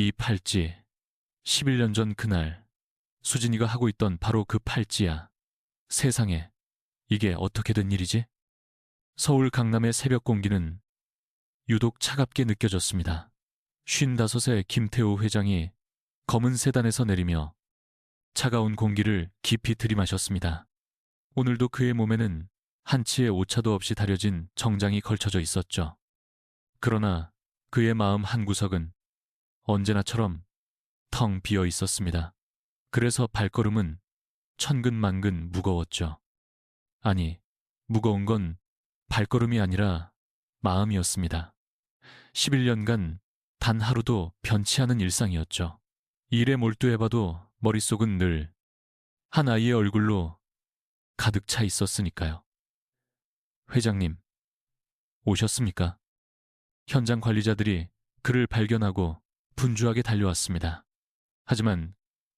이 팔찌, 11년 전 그날 수진이가 하고 있던 바로 그 팔찌야. 세상에, 이게 어떻게 된 일이지? 서울 강남의 새벽 공기는 유독 차갑게 느껴졌습니다. 55의 김태우 회장이 검은 세단에서 내리며 차가운 공기를 깊이 들이마셨습니다. 오늘도 그의 몸에는 한치의 오차도 없이 다려진 정장이 걸쳐져 있었죠. 그러나 그의 마음 한구석은 언제나처럼 텅 비어 있었습니다. 그래서 발걸음은 천근만근 무거웠죠. 아니, 무거운 건 발걸음이 아니라 마음이었습니다. 11년간 단 하루도 변치 않은 일상이었죠. 일에 몰두해봐도 머릿속은 늘 한 아이의 얼굴로 가득 차 있었으니까요. 회장님, 오셨습니까? 현장 관리자들이 그를 발견하고 분주하게 달려왔습니다. 하지만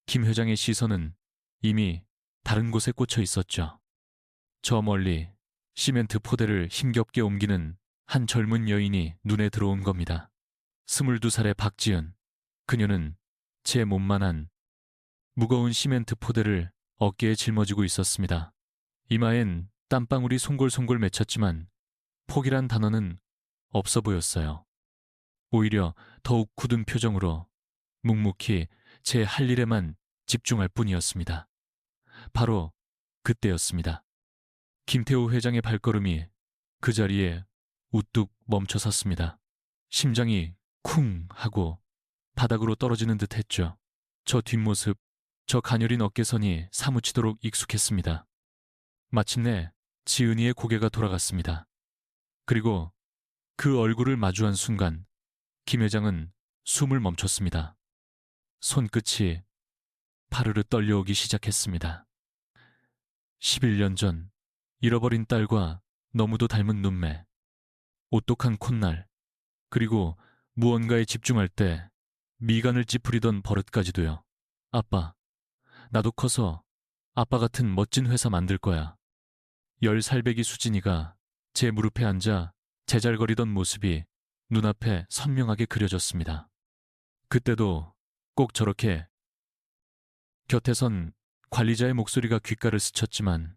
김 회장의 시선은 이미 다른 곳에 꽂혀 있었죠. 저 멀리 시멘트 포대를 힘겹게 옮기는 한 젊은 여인이 눈에 들어온 겁니다. 22살의 박지은. 그녀는 제 몸만한 무거운 시멘트 포대를 어깨에 짊어지고 있었습니다. 이마엔 땀방울이 송골송골 맺혔지만 포기란 단어는 없어 보였어요. 오히려 더욱 굳은 표정으로 묵묵히 제 할 일에만 집중할 뿐이었습니다. 바로 그때였습니다. 김태우 회장의 발걸음이 그 자리에 우뚝 멈춰 섰습니다. 심장이 쿵 하고 바닥으로 떨어지는 듯 했죠. 저 뒷모습, 저 가녀린 어깨선이 사무치도록 익숙했습니다. 마침내 지은이의 고개가 돌아갔습니다. 그리고 그 얼굴을 마주한 순간 김 회장은 숨을 멈췄습니다. 손끝이 파르르 떨려오기 시작했습니다. 11년 전 잃어버린 딸과 너무도 닮은 눈매, 오똑한 콧날, 그리고 무언가에 집중할 때 미간을 찌푸리던 버릇까지도요. 아빠, 나도 커서 아빠 같은 멋진 회사 만들 거야. 10살배기 수진이가 제 무릎에 앉아 제잘거리던 모습이 눈앞에 선명하게 그려졌습니다. 그때도 꼭 저렇게 곁에선 관리자의 목소리가 귓가를 스쳤지만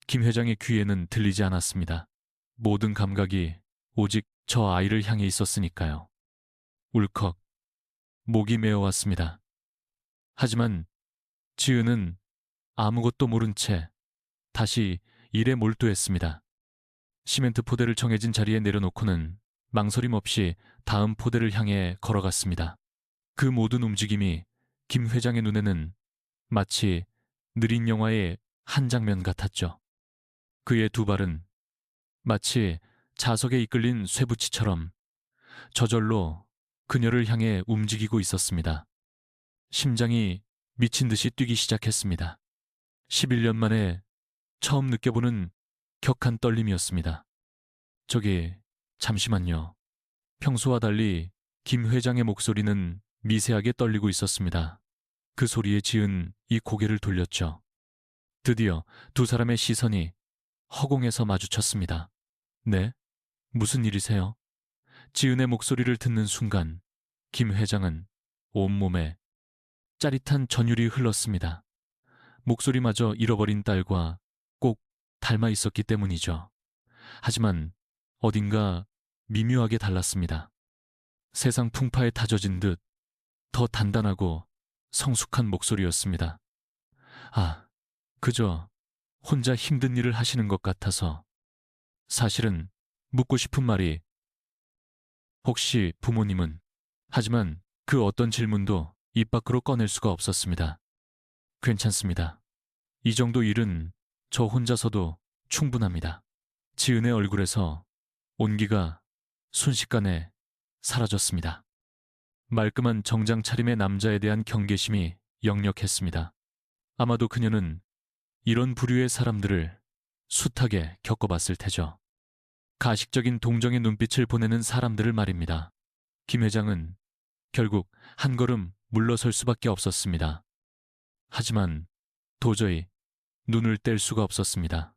김 회장의 귀에는 들리지 않았습니다. 모든 감각이 오직 저 아이를 향해 있었으니까요. 울컥 목이 메어왔습니다. 하지만 지은은 아무것도 모른 채 다시 일에 몰두했습니다. 시멘트 포대를 정해진 자리에 내려놓고는 망설임 없이 다음 포대를 향해 걸어갔습니다. 그 모든 움직임이 김 회장의 눈에는 마치 느린 영화의 한 장면 같았죠. 그의 두 발은 마치 자석에 이끌린 쇠붙이처럼 저절로 그녀를 향해 움직이고 있었습니다. 심장이 미친 듯이 뛰기 시작했습니다. 11년 만에 처음 느껴보는 격한 떨림이었습니다. 저기, 잠시만요. 평소와 달리 김 회장의 목소리는 미세하게 떨리고 있었습니다. 그 소리에 지은 이 고개를 돌렸죠. 드디어 두 사람의 시선이 허공에서 마주쳤습니다. 네? 무슨 일이세요? 지은의 목소리를 듣는 순간 김 회장은 온몸에 짜릿한 전율이 흘렀습니다. 목소리마저 잃어버린 딸과 꼭 닮아 있었기 때문이죠. 하지만 어딘가 미묘하게 달랐습니다. 세상 풍파에 다져진 듯 더 단단하고 성숙한 목소리였습니다. 아, 그저 혼자 힘든 일을 하시는 것 같아서. 사실은 묻고 싶은 말이 혹시 부모님은? 하지만 그 어떤 질문도 입 밖으로 꺼낼 수가 없었습니다. 괜찮습니다. 이 정도 일은 저 혼자서도 충분합니다. 지은의 얼굴에서 온기가 순식간에 사라졌습니다. 말끔한 정장 차림의 남자에 대한 경계심이 역력했습니다. 아마도 그녀는 이런 부류의 사람들을 숱하게 겪어봤을 테죠. 가식적인 동정의 눈빛을 보내는 사람들을 말입니다. 김 회장은 결국 한 걸음 물러설 수밖에 없었습니다. 하지만 도저히 눈을 뗄 수가 없었습니다.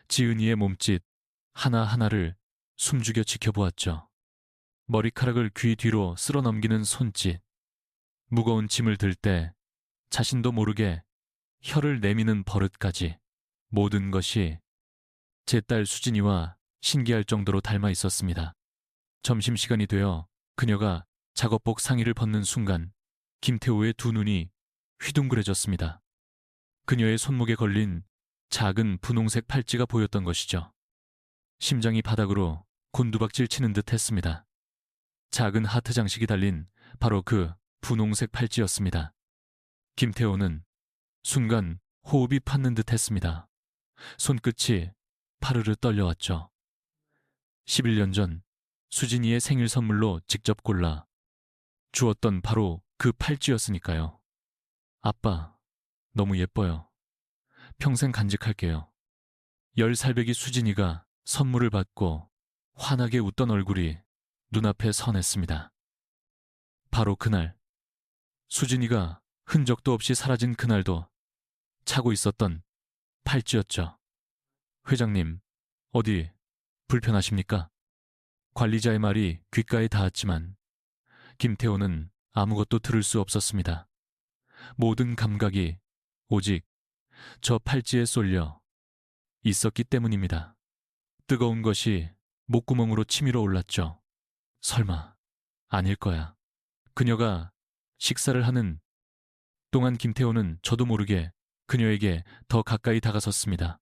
지은이의 몸짓 하나하나를 숨죽여 지켜보았죠. 머리카락을 귀 뒤로 쓸어 넘기는 손짓, 무거운 짐을 들 때 자신도 모르게 혀를 내미는 버릇까지 모든 것이 제 딸 수진이와 신기할 정도로 닮아 있었습니다. 점심시간이 되어 그녀가 작업복 상의를 벗는 순간 김태호의 두 눈이 휘둥그레졌습니다. 그녀의 손목에 걸린 작은 분홍색 팔찌가 보였던 것이죠. 심장이 바닥으로 곤두박질 치는 듯 했습니다. 작은 하트 장식이 달린 바로 그 분홍색 팔찌였습니다. 김태호는 순간 호흡이 팠는 듯 했습니다. 손끝이 파르르 떨려왔죠. 11년 전 수진이의 생일 선물로 직접 골라 주었던 바로 그 팔찌였으니까요. 아빠, 너무 예뻐요. 평생 간직할게요. 10살배기 수진이가 선물을 받고 환하게 웃던 얼굴이 눈앞에 선했습니다. 바로 그날, 수진이가 흔적도 없이 사라진 그날도 차고 있었던 팔찌였죠. 회장님, 어디 불편하십니까? 관리자의 말이 귓가에 닿았지만 김태호는 아무것도 들을 수 없었습니다. 모든 감각이 오직 저 팔찌에 쏠려 있었기 때문입니다. 뜨거운 것이 목구멍으로 치밀어 올랐죠. 설마 아닐 거야. 그녀가 식사를 하는 동안 김태호는 저도 모르게 그녀에게 더 가까이 다가섰습니다.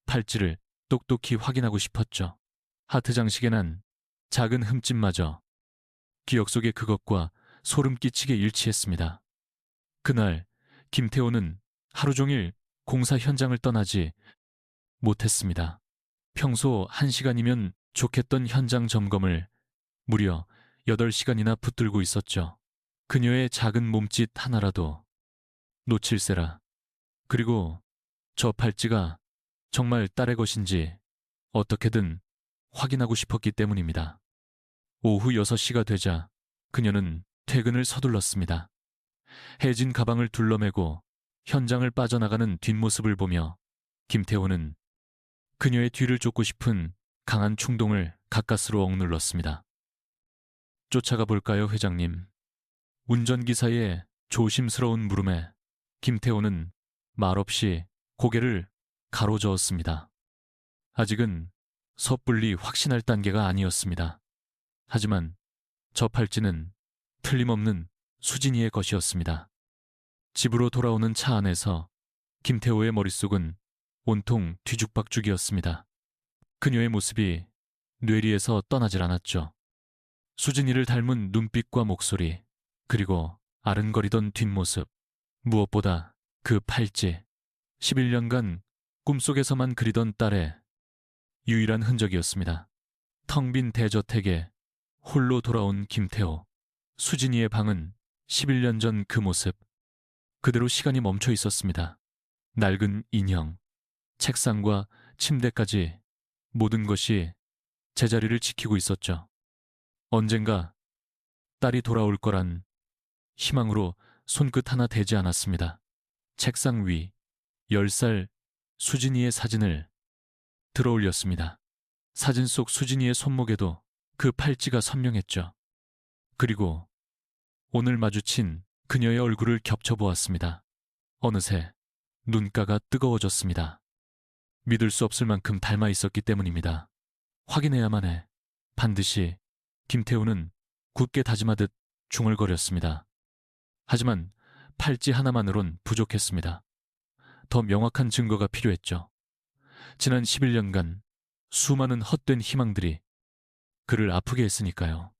팔찌를 똑똑히 확인하고 싶었죠. 하트 장식에 난 작은 흠집마저 기억 속의 그것과 소름 끼치게 일치했습니다. 그날 김태호는 하루 종일 공사 현장을 떠나지 못했습니다. 평소 1시간이면 좋겠던 현장 점검을 무려 8시간이나 붙들고 있었죠. 그녀의 작은 몸짓 하나라도 놓칠세라. 그리고 저 팔찌가 정말 딸의 것인지 어떻게든 확인하고 싶었기 때문입니다. 오후 6시가 되자 그녀는 퇴근을 서둘렀습니다. 해진 가방을 둘러매고 현장을 빠져나가는 뒷모습을 보며 김태호는 그녀의 뒤를 쫓고 싶은 강한 충동을 가까스로 억눌렀습니다. 쫓아가 볼까요, 회장님? 운전기사의 조심스러운 물음에 김태호는 말없이 고개를 가로저었습니다. 아직은 섣불리 확신할 단계가 아니었습니다. 하지만 저 팔찌는 틀림없는 수진이의 것이었습니다. 집으로 돌아오는 차 안에서 김태호의 머릿속은 온통 뒤죽박죽이었습니다. 그녀의 모습이 뇌리에서 떠나질 않았죠. 수진이를 닮은 눈빛과 목소리, 그리고 아른거리던 뒷모습, 무엇보다 그 팔찌, 11년간 꿈속에서만 그리던 딸의 유일한 흔적이었습니다. 텅 빈 대저택에 홀로 돌아온 김태호, 수진이의 방은 11년 전 그 모습, 그대로 시간이 멈춰 있었습니다. 낡은 인형, 책상과 침대까지 모든 것이 제자리를 지키고 있었죠. 언젠가 딸이 돌아올 거란 희망으로 손끝 하나 대지 않았습니다. 책상 위 10살 수진이의 사진을 들어 올렸습니다. 사진 속 수진이의 손목에도 그 팔찌가 선명했죠. 그리고 오늘 마주친 그녀의 얼굴을 겹쳐보았습니다. 어느새 눈가가 뜨거워졌습니다. 믿을 수 없을 만큼 닮아 있었기 때문입니다. 확인해야만 해. 반드시. 김태우는 굳게 다짐하듯 중얼거렸습니다. 하지만 팔찌 하나만으론 부족했습니다. 더 명확한 증거가 필요했죠. 지난 11년간 수많은 헛된 희망들이 그를 아프게 했으니까요.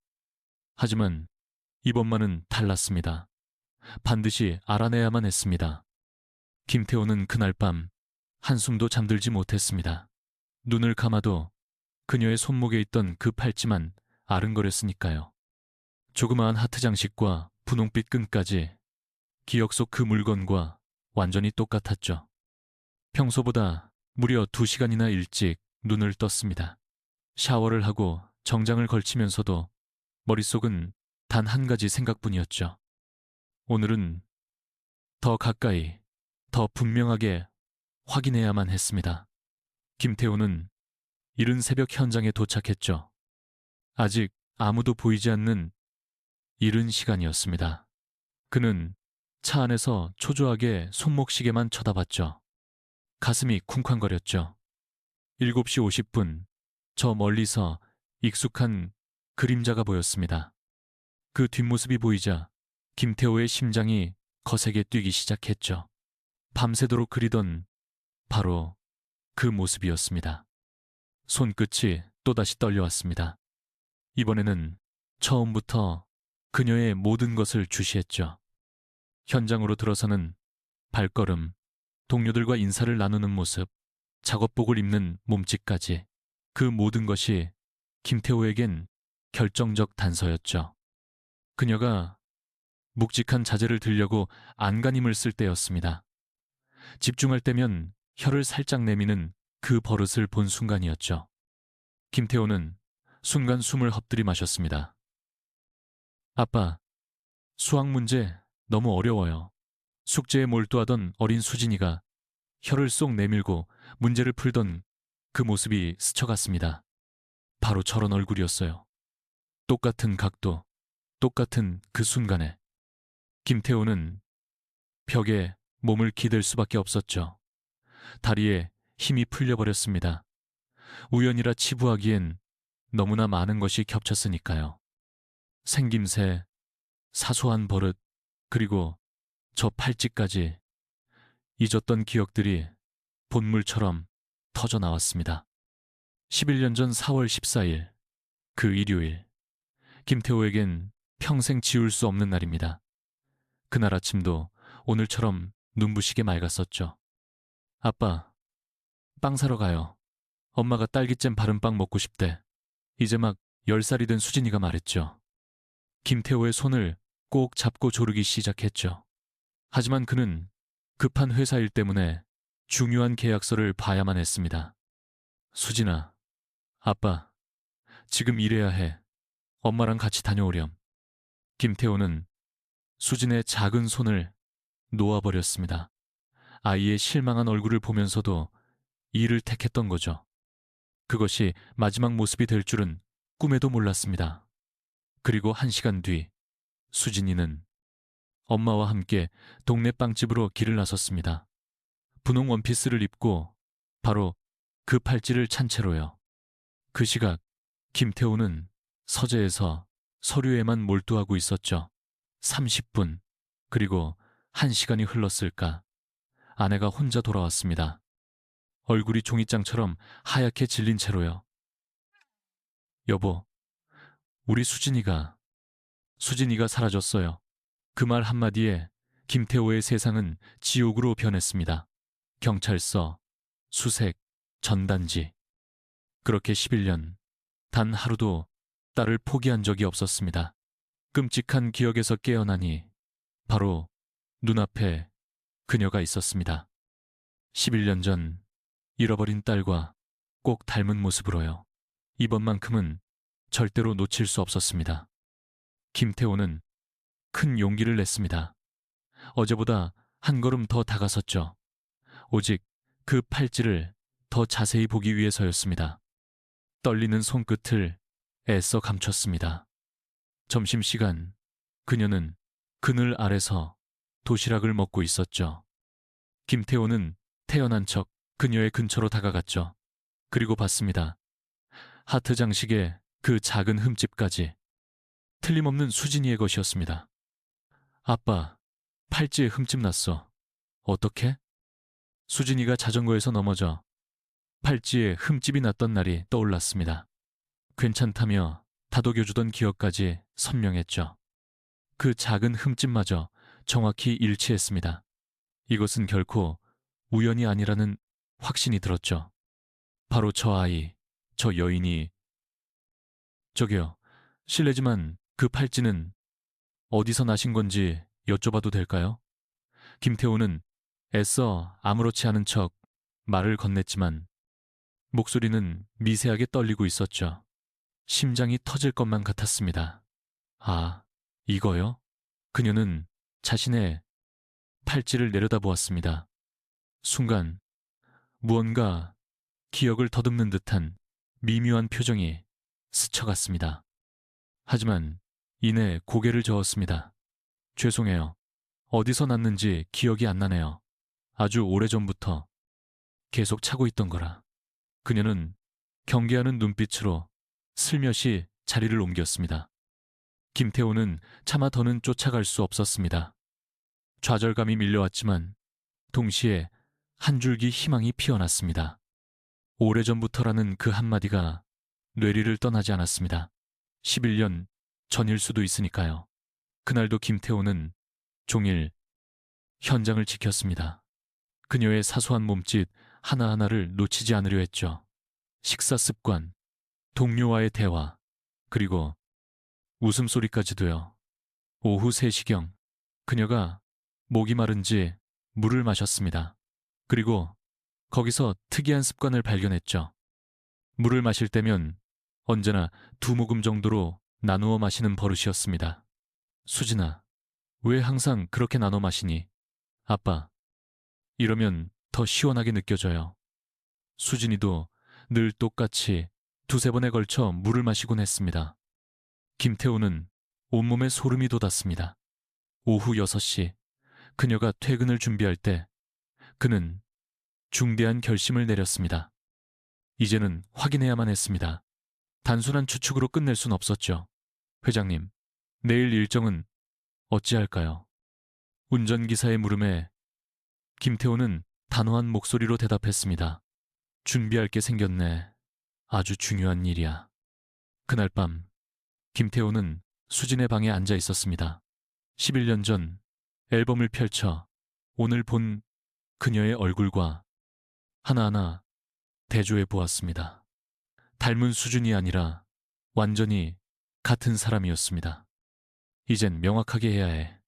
하지만 이번만은 달랐습니다. 반드시 알아내야만 했습니다. 김태호는 그날 밤 한숨도 잠들지 못했습니다. 눈을 감아도 그녀의 손목에 있던 그 팔찌만 아른거렸으니까요. 조그마한 하트 장식과 분홍빛 끈까지 기억 속 그 물건과 완전히 똑같았죠. 평소보다 무려 2시간이나 일찍 눈을 떴습니다. 샤워를 하고 정장을 걸치면서도 머릿속은 단 한 가지 생각뿐이었죠. 오늘은 더 가까이, 더 분명하게 확인해야만 했습니다. 김태호는 이른 새벽 현장에 도착했죠. 아직 아무도 보이지 않는 이른 시간이었습니다. 그는 차 안에서 초조하게 손목시계만 쳐다봤죠. 가슴이 쿵쾅거렸죠. 7시 50분, 저 멀리서 익숙한 그림자가 보였습니다. 그 뒷모습이 보이자 김태호의 심장이 거세게 뛰기 시작했죠. 밤새도록 그리던 바로 그 모습이었습니다. 손끝이 또다시 떨려왔습니다. 이번에는 처음부터 그녀의 모든 것을 주시했죠. 현장으로 들어서는 발걸음, 동료들과 인사를 나누는 모습, 작업복을 입는 몸짓까지 그 모든 것이 김태호에겐 결정적 단서였죠. 그녀가 묵직한 자재를 들려고 안간힘을 쓸 때였습니다. 집중할 때면 혀를 살짝 내미는 그 버릇을 본 순간이었죠. 김태호는 순간 숨을 헛들이 마셨습니다. 아빠, 수학 문제 너무 어려워요. 숙제에 몰두하던 어린 수진이가 혀를 쏙 내밀고 문제를 풀던 그 모습이 스쳐갔습니다. 바로 저런 얼굴이었어요. 똑같은 각도, 똑같은 그 순간에 김태호는 벽에 몸을 기댈 수밖에 없었죠. 다리에 힘이 풀려버렸습니다. 우연이라 치부하기엔 너무나 많은 것이 겹쳤으니까요. 생김새, 사소한 버릇, 그리고 저 팔찌까지 잊었던 기억들이 본물처럼 터져 나왔습니다. 11년 전 4월 14일, 그 일요일, 김태호에겐 평생 지울 수 없는 날입니다. 그날 아침도 오늘처럼 눈부시게 맑았었죠. 아빠, 빵 사러 가요. 엄마가 딸기잼 바른 빵 먹고 싶대. 이제 막 10살이 된 수진이가 말했죠. 김태호의 손을 꼭 잡고 조르기 시작했죠. 하지만 그는 급한 회사 일 때문에 중요한 계약서를 봐야만 했습니다. 수진아, 아빠, 지금 일해야 해. 엄마랑 같이 다녀오렴. 김태호는 수진의 작은 손을 놓아버렸습니다. 아이의 실망한 얼굴을 보면서도 일을 택했던 거죠. 그것이 마지막 모습이 될 줄은 꿈에도 몰랐습니다. 그리고 1시간 뒤, 수진이는 엄마와 함께 동네 빵집으로 길을 나섰습니다. 분홍 원피스를 입고 바로 그 팔찌를 찬 채로요. 그 시각 김태호는 서재에서 서류에만 몰두하고 있었죠. 30분, 그리고 1시간이 흘렀을까. 아내가 혼자 돌아왔습니다. 얼굴이 종이장처럼 하얗게 질린 채로요. 여보, 우리 수진이가 사라졌어요. 그 말 한마디에 김태호의 세상은 지옥으로 변했습니다. 경찰서, 수색, 전단지. 그렇게 11년, 단 하루도 딸을 포기한 적이 없었습니다. 끔찍한 기억에서 깨어나니 바로 눈앞에 그녀가 있었습니다. 11년 전 잃어버린 딸과 꼭 닮은 모습으로요. 이번만큼은 절대로 놓칠 수 없었습니다. 김태호는 큰 용기를 냈습니다. 어제보다 한 걸음 더 다가섰죠. 오직 그 팔찌를 더 자세히 보기 위해서였습니다. 떨리는 손끝을 애써 감췄습니다. 점심시간, 그녀는 그늘 아래서 도시락을 먹고 있었죠. 김태호는 태연한 척 그녀의 근처로 다가갔죠. 그리고 봤습니다. 하트 장식의 그 작은 흠집까지 틀림없는 수진이의 것이었습니다. 아빠, 팔찌에 흠집 났어. 어떻게? 수진이가 자전거에서 넘어져 팔찌에 흠집이 났던 날이 떠올랐습니다. 괜찮다며 다독여주던 기억까지 선명했죠. 그 작은 흠집마저 정확히 일치했습니다. 이것은 결코 우연이 아니라는 확신이 들었죠. 바로 저 아이, 저 여인이. 저기요, 실례지만 그 팔찌는 어디서 나신 건지 여쭤봐도 될까요? 김태호는 애써 아무렇지 않은 척 말을 건넸지만 목소리는 미세하게 떨리고 있었죠. 심장이 터질 것만 같았습니다. 아, 이거요? 그녀는 자신의 팔찌를 내려다보았습니다. 순간 무언가 기억을 더듬는 듯한 미묘한 표정이 스쳐갔습니다. 하지만 이내 고개를 저었습니다. 죄송해요. 어디서 났는지 기억이 안 나네요. 아주 오래전부터 계속 차고 있던 거라. 그녀는 경계하는 눈빛으로 슬며시 자리를 옮겼습니다. 김태호는 차마 더는 쫓아갈 수 없었습니다. 좌절감이 밀려왔지만 동시에 한 줄기 희망이 피어났습니다. 오래전부터라는 그 한마디가 뇌리를 떠나지 않았습니다. 11년 전일 수도 있으니까요. 그날도 김태호는 종일 현장을 지켰습니다. 그녀의 사소한 몸짓 하나하나를 놓치지 않으려 했죠. 식사 습관, 동료와의 대화, 그리고 웃음소리까지도요. 오후 3시경 그녀가 목이 마른지 물을 마셨습니다. 그리고 거기서 특이한 습관을 발견했죠. 물을 마실 때면 언제나 2모금 정도로 나누어 마시는 버릇이었습니다. 수진아, 왜 항상 그렇게 나눠 마시니? 아빠, 이러면 더 시원하게 느껴져요. 수진이도 늘 똑같이 2~3번에 걸쳐 물을 마시곤 했습니다. 김태우는 온몸에 소름이 돋았습니다. 오후 6시, 그녀가 퇴근을 준비할 때 그는 중대한 결심을 내렸습니다. 이제는 확인해야만 했습니다. 단순한 추측으로 끝낼 순 없었죠. 회장님, 내일 일정은 어찌할까요? 운전기사의 물음에 김태호는 단호한 목소리로 대답했습니다. 준비할 게 생겼네. 아주 중요한 일이야. 그날 밤 김태호는 수진의 방에 앉아 있었습니다. 11년 전 앨범을 펼쳐 오늘 본 그녀의 얼굴과 하나하나 대조해 보았습니다. 닮은 수준이 아니라 완전히 같은 사람이었습니다. 이젠 명확하게 해야 해.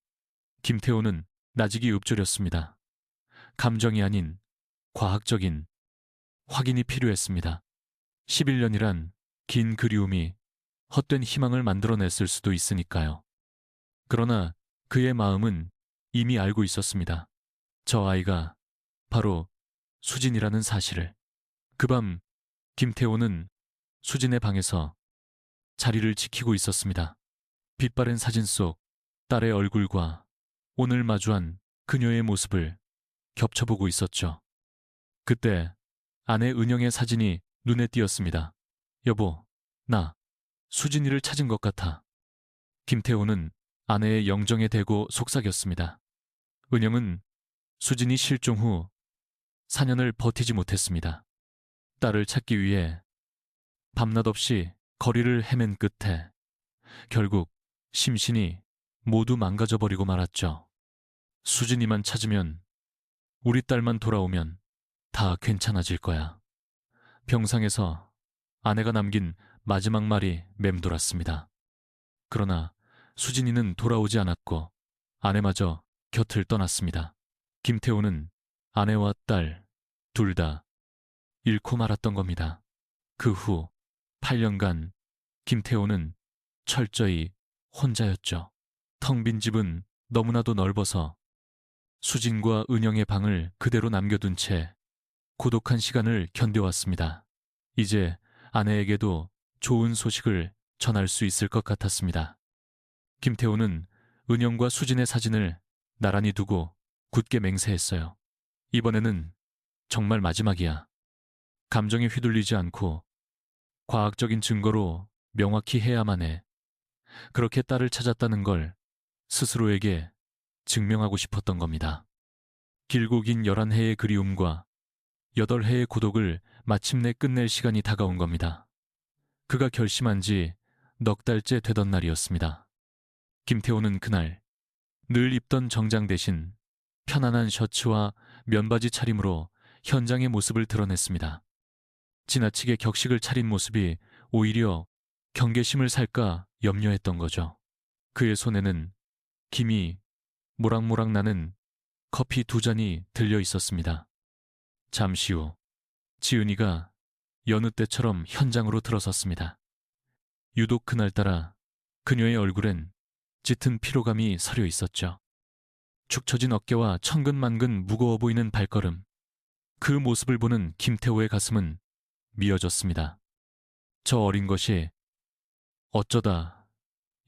김태호는 나직이 읊조렸습니다. 감정이 아닌 과학적인 확인이 필요했습니다. 11년이란 긴 그리움이 헛된 희망을 만들어냈을 수도 있으니까요. 그러나 그의 마음은 이미 알고 있었습니다. 저 아이가 바로 수진이라는 사실을. 그 밤 김태호는 수진의 방에서 자리를 지키고 있었습니다. 빛바랜 사진 속 딸의 얼굴과 오늘 마주한 그녀의 모습을 겹쳐보고 있었죠. 그때 아내 은영의 사진이 눈에 띄었습니다. 여보, 나 수진이를 찾은 것 같아. 김태호는 아내의 영정에 대고 속삭였습니다. 은영은 수진이 실종 후 4년을 버티지 못했습니다. 딸을 찾기 위해 밤낮 없이 거리를 헤맨 끝에 결국 심신이 모두 망가져버리고 말았죠. 수진이만 찾으면, 우리 딸만 돌아오면 다 괜찮아질 거야. 병상에서 아내가 남긴 마지막 말이 맴돌았습니다. 그러나 수진이는 돌아오지 않았고 아내마저 곁을 떠났습니다. 김태호는 아내와 딸 둘 다 잃고 말았던 겁니다. 그 후 8년간 김태호는 철저히 혼자였죠. 텅 빈 집은 너무나도 넓어서 수진과 은영의 방을 그대로 남겨둔 채 고독한 시간을 견뎌왔습니다. 이제 아내에게도 좋은 소식을 전할 수 있을 것 같았습니다. 김태호는 은영과 수진의 사진을 나란히 두고 굳게 맹세했어요. 이번에는 정말 마지막이야. 감정에 휘둘리지 않고 과학적인 증거로 명확히 해야만 해. 그렇게 딸을 찾았다는 걸 스스로에게 증명하고 싶었던 겁니다. 길고 긴 11해의 그리움과 8해의 고독을 마침내 끝낼 시간이 다가온 겁니다. 그가 결심한 지 넉 달째 되던 날이었습니다. 김태호는 그날 늘 입던 정장 대신 편안한 셔츠와 면바지 차림으로 현장의 모습을 드러냈습니다. 지나치게 격식을 차린 모습이 오히려 경계심을 살까 염려했던 거죠. 그의 손에는 김이 모락모락 나는 커피 2잔이 들려 있었습니다. 잠시 후 지은이가 여느 때처럼 현장으로 들어섰습니다. 유독 그날따라 그녀의 얼굴엔 짙은 피로감이 서려 있었죠. 축 처진 어깨와 천근만근 무거워 보이는 발걸음. 그 모습을 보는 김태호의 가슴은 미어졌습니다. 저 어린 것이 어쩌다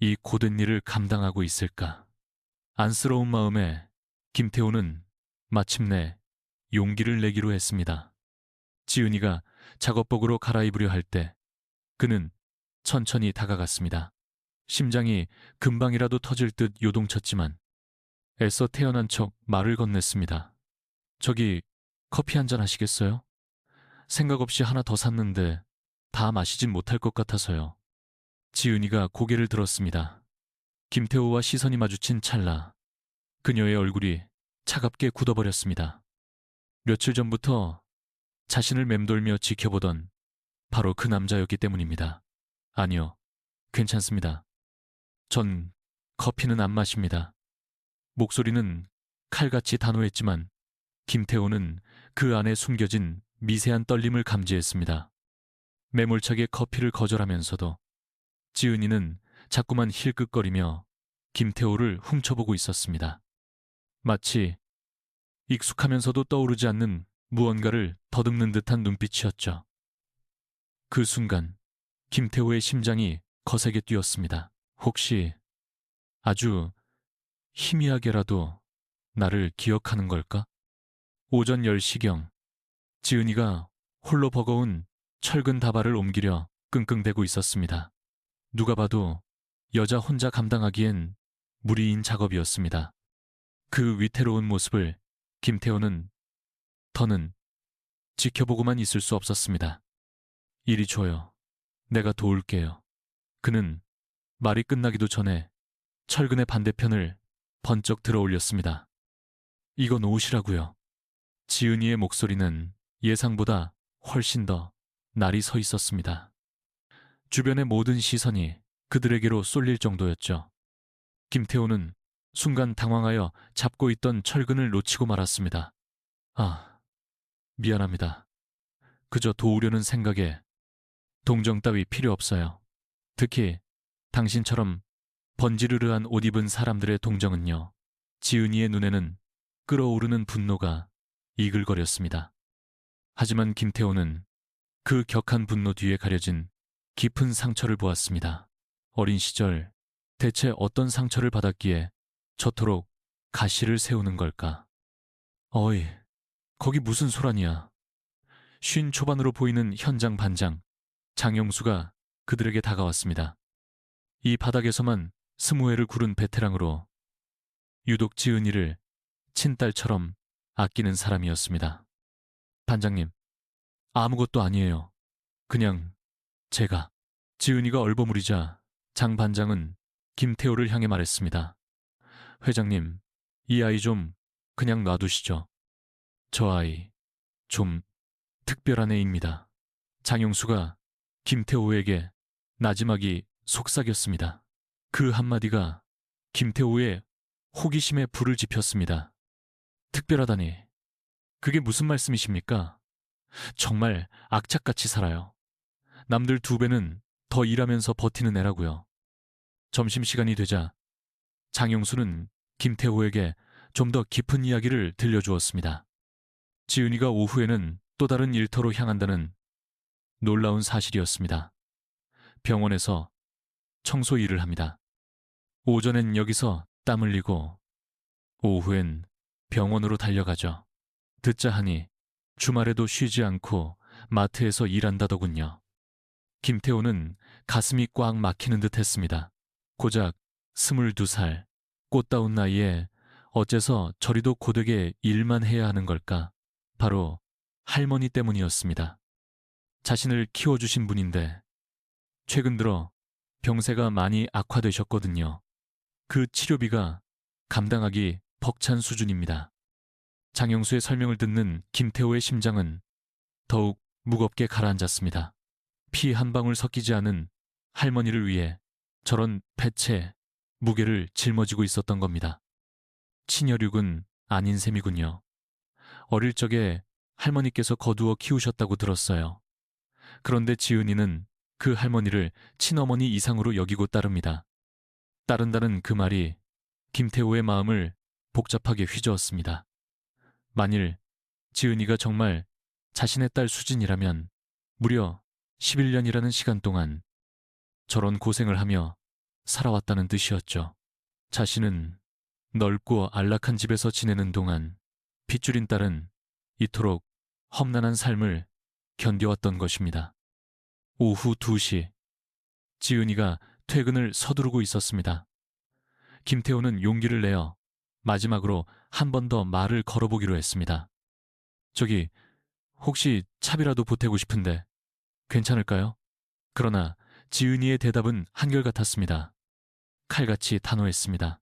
이 고된 일을 감당하고 있을까. 안쓰러운 마음에 김태호는 마침내 용기를 내기로 했습니다. 지은이가 작업복으로 갈아입으려 할 때 그는 천천히 다가갔습니다. 심장이 금방이라도 터질 듯 요동쳤지만 애써 태어난 척 말을 건넸습니다. 저기 커피 한잔 하시겠어요? 생각 없이 하나 더 샀는데 다 마시진 못할 것 같아서요. 지은이가 고개를 들었습니다. 김태호와 시선이 마주친 찰나 그녀의 얼굴이 차갑게 굳어버렸습니다. 며칠 전부터 자신을 맴돌며 지켜보던 바로 그 남자였기 때문입니다. 아니요, 괜찮습니다. 전 커피는 안 마십니다. 목소리는 칼같이 단호했지만 김태호는 그 안에 숨겨진 미세한 떨림을 감지했습니다. 매몰차게 커피를 거절하면서도 지은이는 자꾸만 힐끗거리며 김태호를 훔쳐보고 있었습니다. 마치 익숙하면서도 떠오르지 않는 무언가를 더듬는 듯한 눈빛이었죠. 그 순간 김태호의 심장이 거세게 뛰었습니다. 혹시 아주 희미하게라도 나를 기억하는 걸까? 오전 10시경 지은이가 홀로 버거운 철근 다발을 옮기려 끙끙대고 있었습니다. 누가 봐도 여자 혼자 감당하기엔 무리인 작업이었습니다. 그 위태로운 모습을 김태호는 더는 지켜보고만 있을 수 없었습니다. 이리 줘요. 내가 도울게요. 그는 말이 끝나기도 전에 철근의 반대편을 번쩍 들어 올렸습니다. 이거 놓으시라고요. 지은이의 목소리는 예상보다 훨씬 더 날이 서 있었습니다. 주변의 모든 시선이 그들에게로 쏠릴 정도였죠. 김태호는 순간 당황하여 잡고 있던 철근을 놓치고 말았습니다. 아, 미안합니다. 그저 도우려는 생각에 동정 따위 필요 없어요. 특히 당신처럼 번지르르한 옷 입은 사람들의 동정은요. 지은이의 눈에는 끓어오르는 분노가 이글거렸습니다. 하지만 김태호는 그 격한 분노 뒤에 가려진 깊은 상처를 보았습니다. 어린 시절 대체 어떤 상처를 받았기에 저토록 가시를 세우는 걸까? 어이, 거기 무슨 소란이야. 쉰 초반으로 보이는 현장 반장 장영수가 그들에게 다가왔습니다. 이 바닥에서만 20회를 구른 베테랑으로 유독 지은이를 친딸처럼 아끼는 사람이었습니다. 반장님, 아무것도 아니에요. 그냥 제가. 지은이가 얼버무리자 장 반장은 김태호를 향해 말했습니다. 회장님, 이 아이 좀 그냥 놔두시죠. 저 아이 좀 특별한 애입니다. 장영수가 김태호에게 나지막이 속삭였습니다. 그 한마디가 김태호의 호기심에 불을 지폈습니다. 특별하다니, 그게 무슨 말씀이십니까? 정말 악착같이 살아요. 남들 2배는 더 일하면서 버티는 애라고요. 점심시간이 되자 장영수는 김태호에게 좀 더 깊은 이야기를 들려주었습니다. 지은이가 오후에는 또 다른 일터로 향한다는 놀라운 사실이었습니다. 병원에서 청소 일을 합니다. 오전엔 여기서 땀 흘리고 오후엔 병원으로 달려가죠. 듣자 하니 주말에도 쉬지 않고 마트에서 일한다더군요. 김태호는 가슴이 꽉 막히는 듯 했습니다. 고작 22살, 꽃다운 나이에 어째서 저리도 고되게 일만 해야 하는 걸까? 바로 할머니 때문이었습니다. 자신을 키워주신 분인데 최근 들어 병세가 많이 악화되셨거든요. 그 치료비가 감당하기 벅찬 수준입니다. 장영수의 설명을 듣는 김태호의 심장은 더욱 무겁게 가라앉았습니다. 피 한 방울 섞이지 않은 할머니를 위해 저런 폐체, 무게를 짊어지고 있었던 겁니다. 친혈육은 아닌 셈이군요. 어릴 적에 할머니께서 거두어 키우셨다고 들었어요. 그런데 지은이는 그 할머니를 친어머니 이상으로 여기고 따릅니다. 따른다는 그 말이 김태호의 마음을 복잡하게 휘저었습니다. 만일 지은이가 정말 자신의 딸 수진이라면 무려 11년이라는 시간 동안 저런 고생을 하며 살아왔다는 뜻이었죠. 자신은 넓고 안락한 집에서 지내는 동안 핏줄인 딸은 이토록 험난한 삶을 견뎌왔던 것입니다. 오후 2시, 지은이가 퇴근을 서두르고 있었습니다. 김태호는 용기를 내어 마지막으로 한 번 더 말을 걸어보기로 했습니다. 저기, 혹시 차비라도 보태고 싶은데 괜찮을까요? 그러나 지은이의 대답은 한결같았습니다. 칼같이 단호했습니다.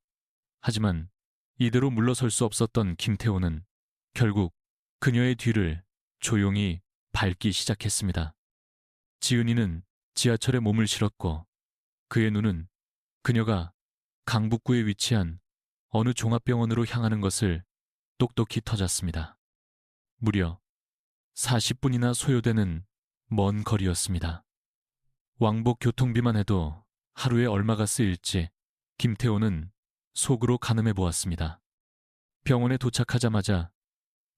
하지만 이대로 물러설 수 없었던 김태호는 결국 그녀의 뒤를 조용히 밟기 시작했습니다. 지은이는 지하철에 몸을 실었고 그의 눈은 그녀가 강북구에 위치한 어느 종합병원으로 향하는 것을 똑똑히 터졌습니다. 무려 40분이나 소요되는 먼 거리였습니다. 왕복 교통비만 해도 하루에 얼마가 쓰일지 김태호는 속으로 가늠해 보았습니다. 병원에 도착하자마자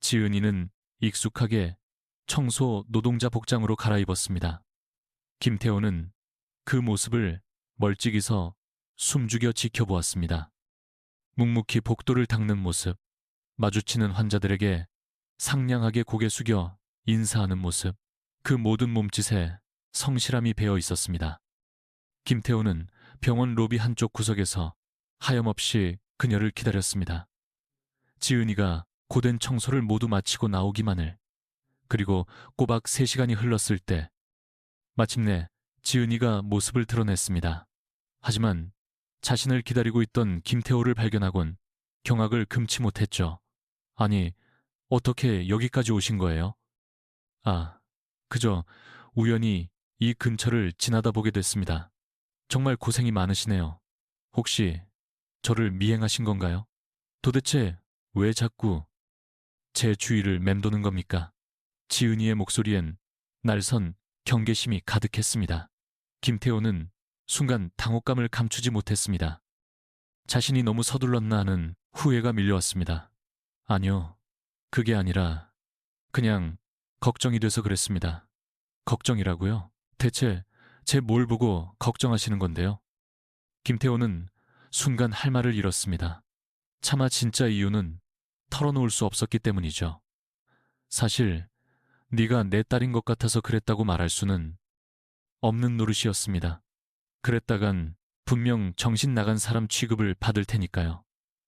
지은이는 익숙하게 청소 노동자 복장으로 갈아입었습니다. 김태호는 그 모습을 멀찍이서 숨죽여 지켜보았습니다. 묵묵히 복도를 닦는 모습, 마주치는 환자들에게 상냥하게 고개 숙여 인사하는 모습, 그 모든 몸짓에 성실함이 배어 있었습니다. 김태호는 병원 로비 한쪽 구석에서 하염없이 그녀를 기다렸습니다. 지은이가 고된 청소를 모두 마치고 나오기만을, 그리고 꼬박 3시간이 흘렀을 때 마침내 지은이가 모습을 드러냈습니다. 하지만 자신을 기다리고 있던 김태호를 발견하곤 경악을 금치 못했죠. 아니, 어떻게 여기까지 오신 거예요? 아, 그저 우연히 이 근처를 지나다 보게 됐습니다. 정말 고생이 많으시네요. 혹시 저를 미행하신 건가요? 도대체 왜 자꾸 제 주위를 맴도는 겁니까? 지은이의 목소리엔 날선 경계심이 가득했습니다. 김태호는 순간 당혹감을 감추지 못했습니다. 자신이 너무 서둘렀나 하는 후회가 밀려왔습니다. 아니요, 그게 아니라 그냥 걱정이 돼서 그랬습니다. 걱정이라고요? 대체 제 뭘 보고 걱정하시는 건데요? 김태호는 순간 할 말을 잃었습니다. 차마 진짜 이유는 털어놓을 수 없었기 때문이죠. 사실 네가 내 딸인 것 같아서 그랬다고 말할 수는 없는 노릇이었습니다. 그랬다간 분명 정신 나간 사람 취급을 받을 테니까요.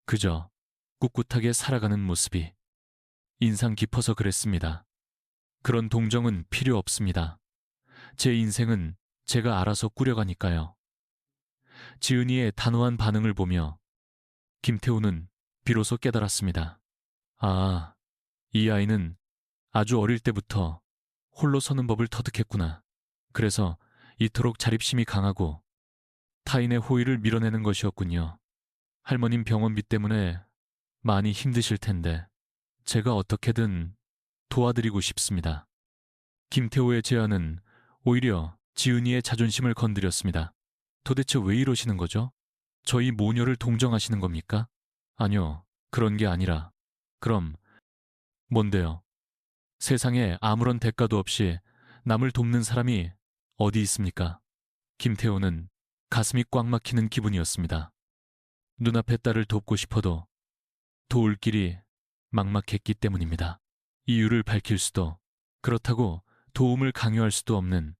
그저 꿋꿋하게 살아가는 모습이 인상 깊어서 그랬습니다. 그런 동정은 필요 없습니다. 제 인생은 제가 알아서 꾸려가니까요. 지은이의 단호한 반응을 보며 김태우는 비로소 깨달았습니다. 아, 이 아이는 아주 어릴 때부터 홀로 서는 법을 터득했구나. 그래서 이토록 자립심이 강하고 타인의 호의를 밀어내는 것이었군요. 할머님 병원비 때문에 많이 힘드실 텐데 제가 어떻게든 도와드리고 싶습니다. 김태호의 제안은 오히려 지은이의 자존심을 건드렸습니다. 도대체 왜 이러시는 거죠? 저희 모녀를 동정하시는 겁니까? 아니요, 그런 게 아니라. 그럼 뭔데요? 세상에 아무런 대가도 없이 남을 돕는 사람이 어디 있습니까? 김태호는 가슴이 꽉 막히는 기분이었습니다. 눈앞의 딸을 돕고 싶어도 도울 길이 막막했기 때문입니다. 이유를 밝힐 수도, 그렇다고 도움을 강요할 수도 없는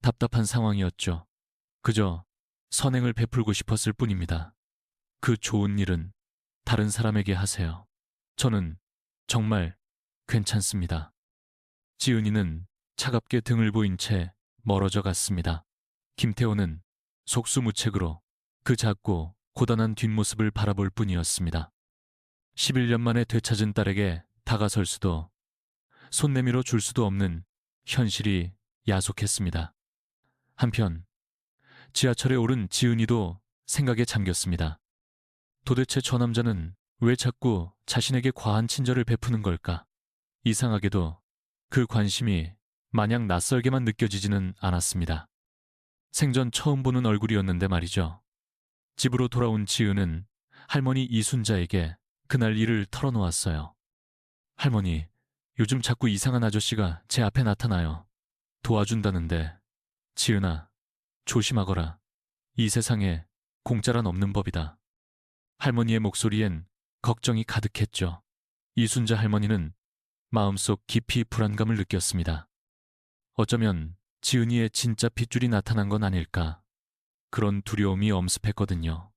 답답한 상황이었죠. 그저 선행을 베풀고 싶었을 뿐입니다. 그 좋은 일은 다른 사람에게 하세요. 저는 정말 괜찮습니다. 지은이는 차갑게 등을 보인 채 멀어져 갔습니다. 김태호는 속수무책으로 그 작고 고단한 뒷모습을 바라볼 뿐이었습니다. 11년 만에 되찾은 딸에게 다가설 수도 손 내밀어 줄 수도 없는 현실이 야속했습니다. 한편 지하철에 오른 지은이도 생각에 잠겼습니다. 도대체 저 남자는 왜 자꾸 자신에게 과한 친절을 베푸는 걸까? 이상하게도 그 관심이 마냥 낯설게만 느껴지지는 않았습니다. 생전 처음 보는 얼굴이었는데 말이죠. 집으로 돌아온 지은은 할머니 이순자에게 그날 일을 털어놓았어요. 할머니, 요즘 자꾸 이상한 아저씨가 제 앞에 나타나요. 도와준다는데, 지은아, 조심하거라. 이 세상에 공짜란 없는 법이다. 할머니의 목소리엔 걱정이 가득했죠. 이순자 할머니는 마음속 깊이 불안감을 느꼈습니다. 어쩌면 지은이의 진짜 핏줄이 나타난 건 아닐까. 그런 두려움이 엄습했거든요.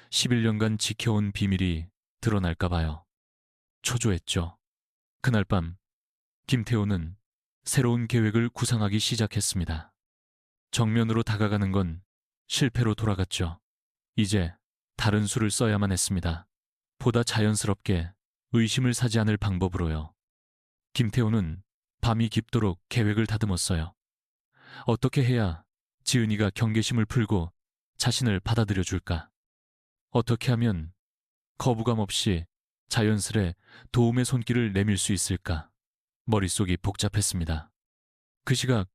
11년간 지켜온 비밀이 드러날까 봐요. 초조했죠. 그날 밤 김태호는 새로운 계획을 구상하기 시작했습니다. 정면으로 다가가는 건 실패로 돌아갔죠. 이제 다른 수를 써야만 했습니다. 보다 자연스럽게 의심을 사지 않을 방법으로요. 김태호는 밤이 깊도록 계획을 다듬었어요. 어떻게 해야 지은이가 경계심을 풀고 자신을 받아들여 줄까? 어떻게 하면 거부감 없이 자연스레 도움의 손길을 내밀 수 있을까? 머릿속이 복잡했습니다. 그 시각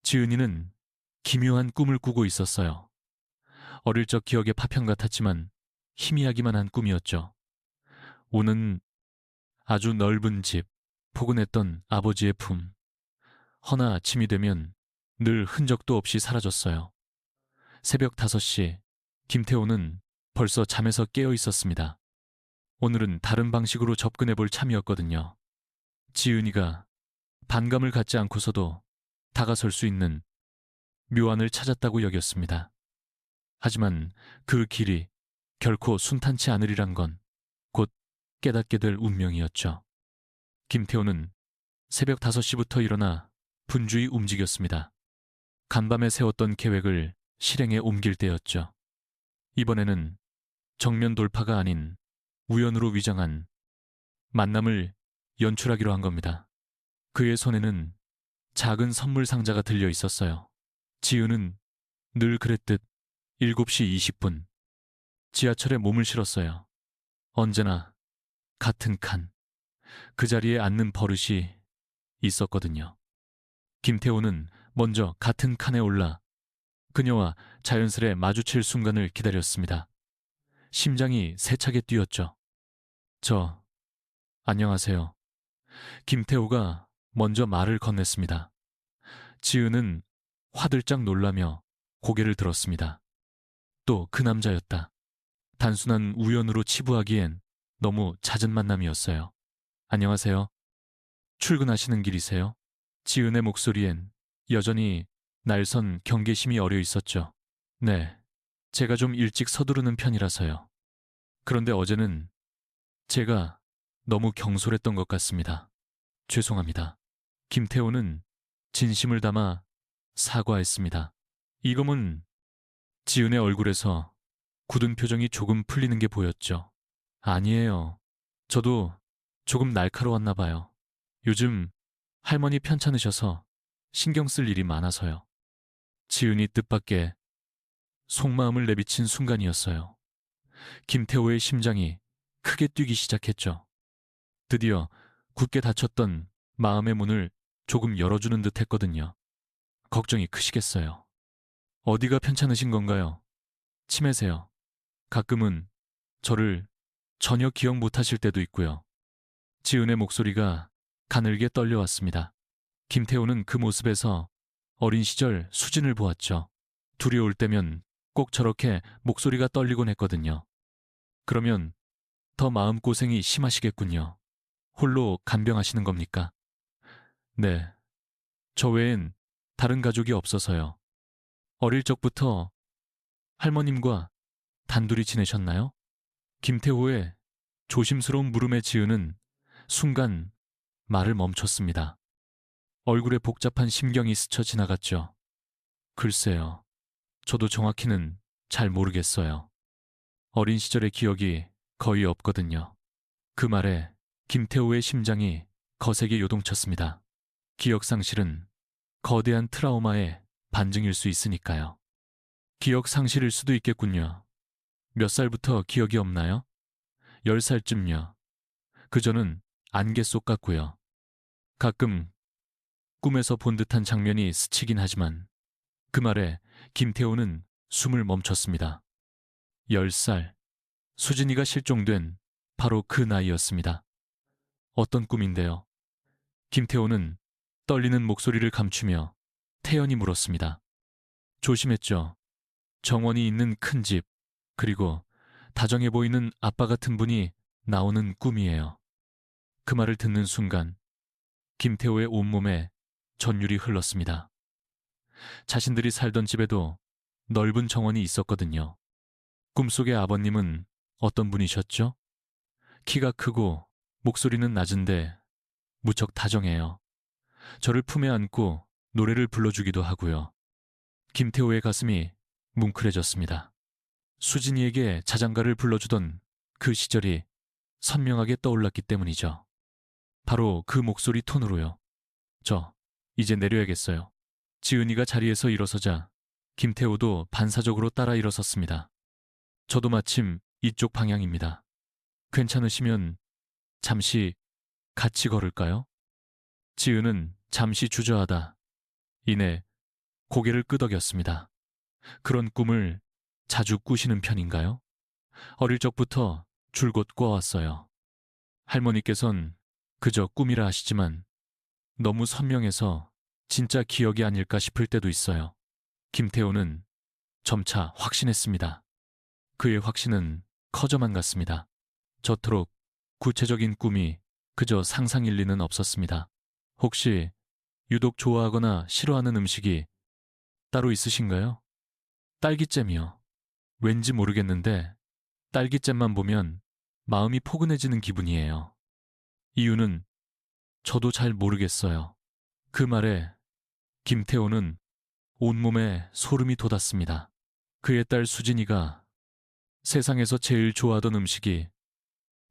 지은이는 기묘한 꿈을 꾸고 있었어요. 어릴 적 기억의 파편 같았지만 희미하기만 한 꿈이었죠. 오는 아주 넓은 집, 포근했던 아버지의 품. 허나 아침이 되면 늘 흔적도 없이 사라졌어요. 새벽 5시, 김태호는 벌써 잠에서 깨어 있었습니다. 오늘은 다른 방식으로 접근해 볼 참이었거든요. 지은이가 반감을 갖지 않고서도 다가설 수 있는 묘안을 찾았다고 여겼습니다. 하지만 그 길이 결코 순탄치 않으리란 건 곧 깨닫게 될 운명이었죠. 김태호는 새벽 5시부터 일어나 분주히 움직였습니다. 간밤에 세웠던 계획을 실행에 옮길 때였죠. 이번에는 정면 돌파가 아닌 우연으로 위장한 만남을 연출하기로 한 겁니다. 그의 손에는 작은 선물 상자가 들려 있었어요. 지은은 늘 그랬듯 7시 20분 지하철에 몸을 실었어요. 언제나 같은 칸, 그 자리에 앉는 버릇이 있었거든요. 김태호는 먼저 같은 칸에 올라 그녀와 자연스레 마주칠 순간을 기다렸습니다. 심장이 세차게 뛰었죠. 안녕하세요. 김태호가 먼저 말을 건넸습니다. 지은은 화들짝 놀라며 고개를 들었습니다. 또 그 남자였다. 단순한 우연으로 치부하기엔 너무 잦은 만남이었어요. 안녕하세요. 출근하시는 길이세요? 지은의 목소리엔 여전히 날선 경계심이 어려 있었죠. 네, 제가 좀 일찍 서두르는 편이라서요. 그런데 어제는 제가 너무 경솔했던 것 같습니다. 죄송합니다. 김태호는 진심을 담아 사과했습니다. 이검은 지은의 얼굴에서 굳은 표정이 조금 풀리는 게 보였죠. 아니에요. 저도 조금 날카로웠나 봐요. 요즘 할머니 편찮으셔서 신경 쓸 일이 많아서요. 지은이 뜻밖의 속마음을 내비친 순간이었어요. 김태호의 심장이 크게 뛰기 시작했죠. 드디어 굳게 닫혔던 마음의 문을 조금 열어주는 듯 했거든요. 걱정이 크시겠어요. 어디가 편찮으신 건가요? 치매세요. 가끔은 저를 전혀 기억 못하실 때도 있고요. 지은의 목소리가 가늘게 떨려왔습니다. 김태호는 그 모습에서 어린 시절 수진을 보았죠. 두려울 때면 꼭 저렇게 목소리가 떨리곤 했거든요. 그러면 더 마음고생이 심하시겠군요. 홀로 간병하시는 겁니까? 네. 저 외엔 다른 가족이 없어서요. 어릴 적부터 할머님과 단둘이 지내셨나요? 김태호의 조심스러운 물음에 지은은 순간 말을 멈췄습니다. 얼굴에 복잡한 심경이 스쳐 지나갔죠. 글쎄요. 저도 정확히는 잘 모르겠어요. 어린 시절의 기억이 거의 없거든요. 그 말에 김태호의 심장이 거세게 요동쳤습니다. 기억 상실은 거대한 트라우마의 반증일 수 있으니까요. 기억 상실일 수도 있겠군요. 몇 살부터 기억이 없나요? 10살쯤요. 그저는 안개 속 같고요. 가끔 꿈에서 본 듯한 장면이 스치긴 하지만 그 말에 김태호는 숨을 멈췄습니다. 10살. 수진이가 실종된 바로 그 나이였습니다. 어떤 꿈인데요? 김태호는 떨리는 목소리를 감추며 태연히 물었습니다. 조심했죠. 정원이 있는 큰 집, 그리고 다정해 보이는 아빠 같은 분이 나오는 꿈이에요. 그 말을 듣는 순간 김태호의 온몸에 전율이 흘렀습니다. 자신들이 살던 집에도 넓은 정원이 있었거든요. 꿈속의 아버님은 어떤 분이셨죠? 키가 크고 목소리는 낮은데 무척 다정해요. 저를 품에 안고 노래를 불러주기도 하고요. 김태호의 가슴이 뭉클해졌습니다. 수진이에게 자장가를 불러주던 그 시절이 선명하게 떠올랐기 때문이죠. 바로 그 목소리 톤으로요. 저, 이제 내려야겠어요. 지은이가 자리에서 일어서자 김태호도 반사적으로 따라 일어섰습니다. 저도 마침 이쪽 방향입니다. 괜찮으시면 잠시 같이 걸을까요? 지은은 잠시 주저하다 이내 고개를 끄덕였습니다. 그런 꿈을 자주 꾸시는 편인가요? 어릴 적부터 줄곧 꿔왔어요. 할머니께선 그저 꿈이라 하시지만 너무 선명해서 진짜 기억이 아닐까 싶을 때도 있어요. 김태호는 점차 확신했습니다. 그의 확신은 커져만 갔습니다. 저토록 구체적인 꿈이 그저 상상일 리는 없었습니다. 혹시 유독 좋아하거나 싫어하는 음식이 따로 있으신가요? 딸기잼이요. 왠지 모르겠는데 딸기잼만 보면 마음이 포근해지는 기분이에요. 이유는 저도 잘 모르겠어요. 그 말에 김태호는 온몸에 소름이 돋았습니다. 그의 딸 수진이가 세상에서 제일 좋아하던 음식이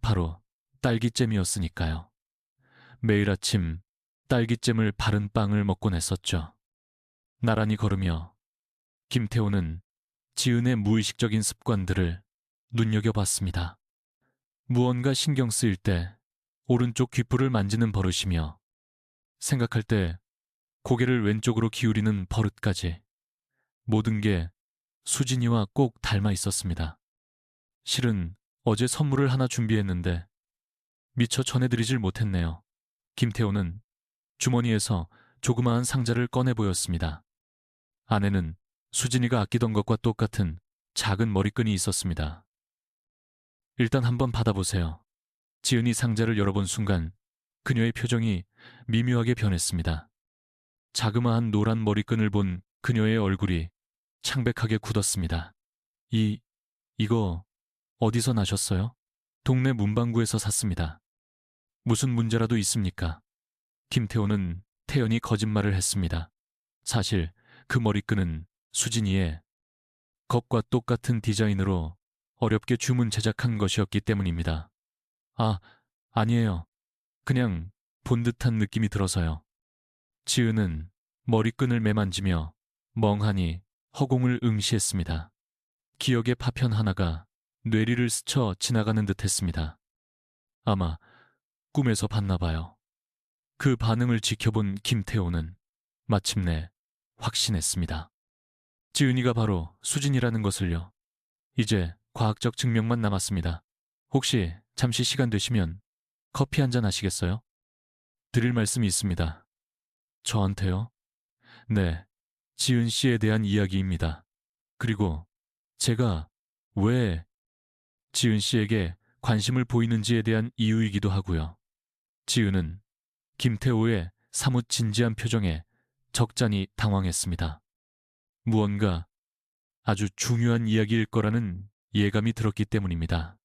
바로 딸기잼이었으니까요. 매일 아침 딸기잼을 바른 빵을 먹곤 했었죠. 나란히 걸으며 김태호는 지은의 무의식적인 습관들을 눈여겨봤습니다. 무언가 신경 쓰일 때 오른쪽 귓불을 만지는 버릇이며 생각할 때 고개를 왼쪽으로 기울이는 버릇까지 모든 게 수진이와 꼭 닮아 있었습니다. 실은 어제 선물을 하나 준비했는데 미처 전해드리질 못했네요. 김태호는 주머니에서 조그마한 상자를 꺼내 보였습니다. 안에는 수진이가 아끼던 것과 똑같은 작은 머리끈이 있었습니다. 일단 한번 받아보세요. 지은이 상자를 열어본 순간 그녀의 표정이 미묘하게 변했습니다. 자그마한 노란 머리끈을 본 그녀의 얼굴이 창백하게 굳었습니다. 이거 어디서 나셨어요? 동네 문방구에서 샀습니다. 무슨 문제라도 있습니까? 김태호는 태연히 거짓말을 했습니다. 사실 그 머리끈은 수진이의 것과 똑같은 디자인으로 어렵게 주문 제작한 것이었기 때문입니다. 아니에요. 그냥 본 듯한 느낌이 들어서요. 지은은 머리끈을 매만지며 멍하니 허공을 응시했습니다. 기억의 파편 하나가 뇌리를 스쳐 지나가는 듯 했습니다. 아마 꿈에서 봤나 봐요. 그 반응을 지켜본 김태호는 마침내 확신했습니다. 지은이가 바로 수진이라는 것을요. 이제 과학적 증명만 남았습니다. 혹시 잠시 시간 되시면 커피 한잔 하시겠어요? 드릴 말씀이 있습니다. 저한테요? 네, 지은 씨에 대한 이야기입니다. 그리고 제가 왜 지은 씨에게 관심을 보이는지에 대한 이유이기도 하고요. 지은은 김태호의 사뭇 진지한 표정에 적잖이 당황했습니다. 무언가 아주 중요한 이야기일 거라는 예감이 들었기 때문입니다.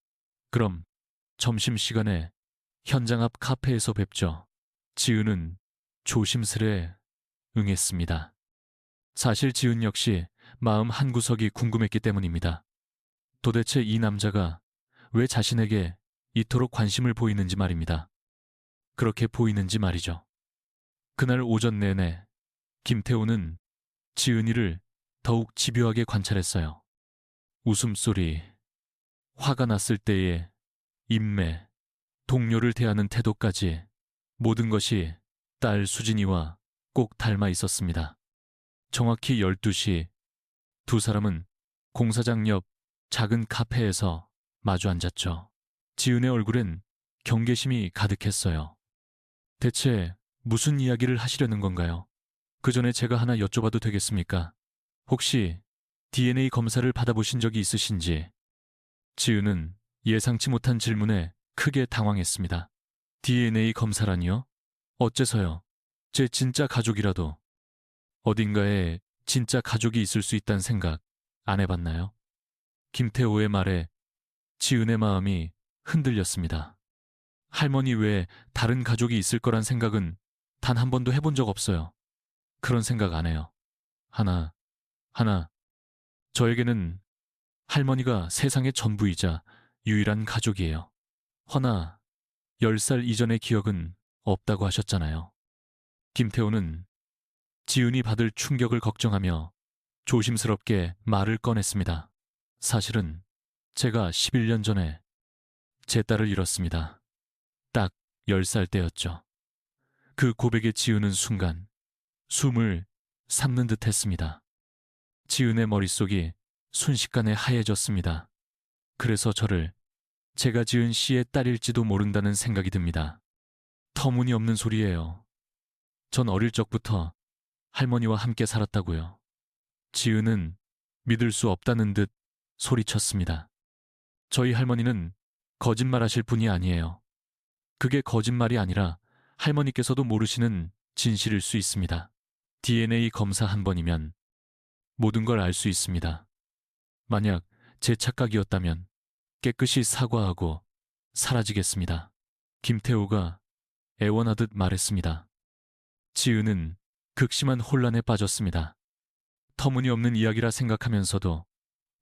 그럼 점심시간에 현장 앞 카페에서 뵙죠. 지은은 조심스레 응했습니다. 사실 지은 역시 마음 한구석이 궁금했기 때문입니다. 도대체 이 남자가 왜 자신에게 이토록 관심을 보이는지 말입니다. 그렇게 보이는지 말이죠. 그날 오전 내내 김태호는 지은이를 더욱 집요하게 관찰했어요. 웃음소리, 화가 났을 때의 인매, 동료를 대하는 태도까지 모든 것이 딸 수진이와 꼭 닮아 있었습니다. 정확히 12시 두 사람은 공사장 옆 작은 카페에서 마주 앉았죠. 지은의 얼굴엔 경계심이 가득했어요. 대체 무슨 이야기를 하시려는 건가요? 그 전에 제가 하나 여쭤봐도 되겠습니까? 혹시 DNA 검사를 받아보신 적이 있으신지, 지은은 예상치 못한 질문에 크게 당황했습니다. DNA 검사라니요? 어째서요? 제 진짜 가족이라도 어딘가에 진짜 가족이 있을 수 있다는 생각 안 해봤나요? 김태호의 말에 지은의 마음이 흔들렸습니다. 할머니 외에 다른 가족이 있을 거란 생각은 단 한 번도 해본 적 없어요. 그런 생각 안 해요. 하나, 저에게는 할머니가 세상의 전부이자 유일한 가족이에요. 허나 10살 이전의 기억은 없다고 하셨잖아요. 김태호는 지은이 받을 충격을 걱정하며 조심스럽게 말을 꺼냈습니다. 사실은 제가 11년 전에 제 딸을 잃었습니다. 딱 10살 때였죠. 그 고백에 지은은 순간 숨을 삼는 듯 했습니다. 지은의 머릿속이 순식간에 하얘졌습니다. 그래서 저를 제가 지은 씨의 딸일지도 모른다는 생각이 듭니다. 터무니없는 소리예요. 전 어릴 적부터 할머니와 함께 살았다고요. 지은은 믿을 수 없다는 듯 소리쳤습니다. 저희 할머니는 거짓말하실 분이 아니에요. 그게 거짓말이 아니라 할머니께서도 모르시는 진실일 수 있습니다. DNA 검사 한 번이면 모든 걸 알 수 있습니다. 만약 제 착각이었다면 깨끗이 사과하고 사라지겠습니다. 김태호가 애원하듯 말했습니다. 지은은 극심한 혼란에 빠졌습니다. 터무니없는 이야기라 생각하면서도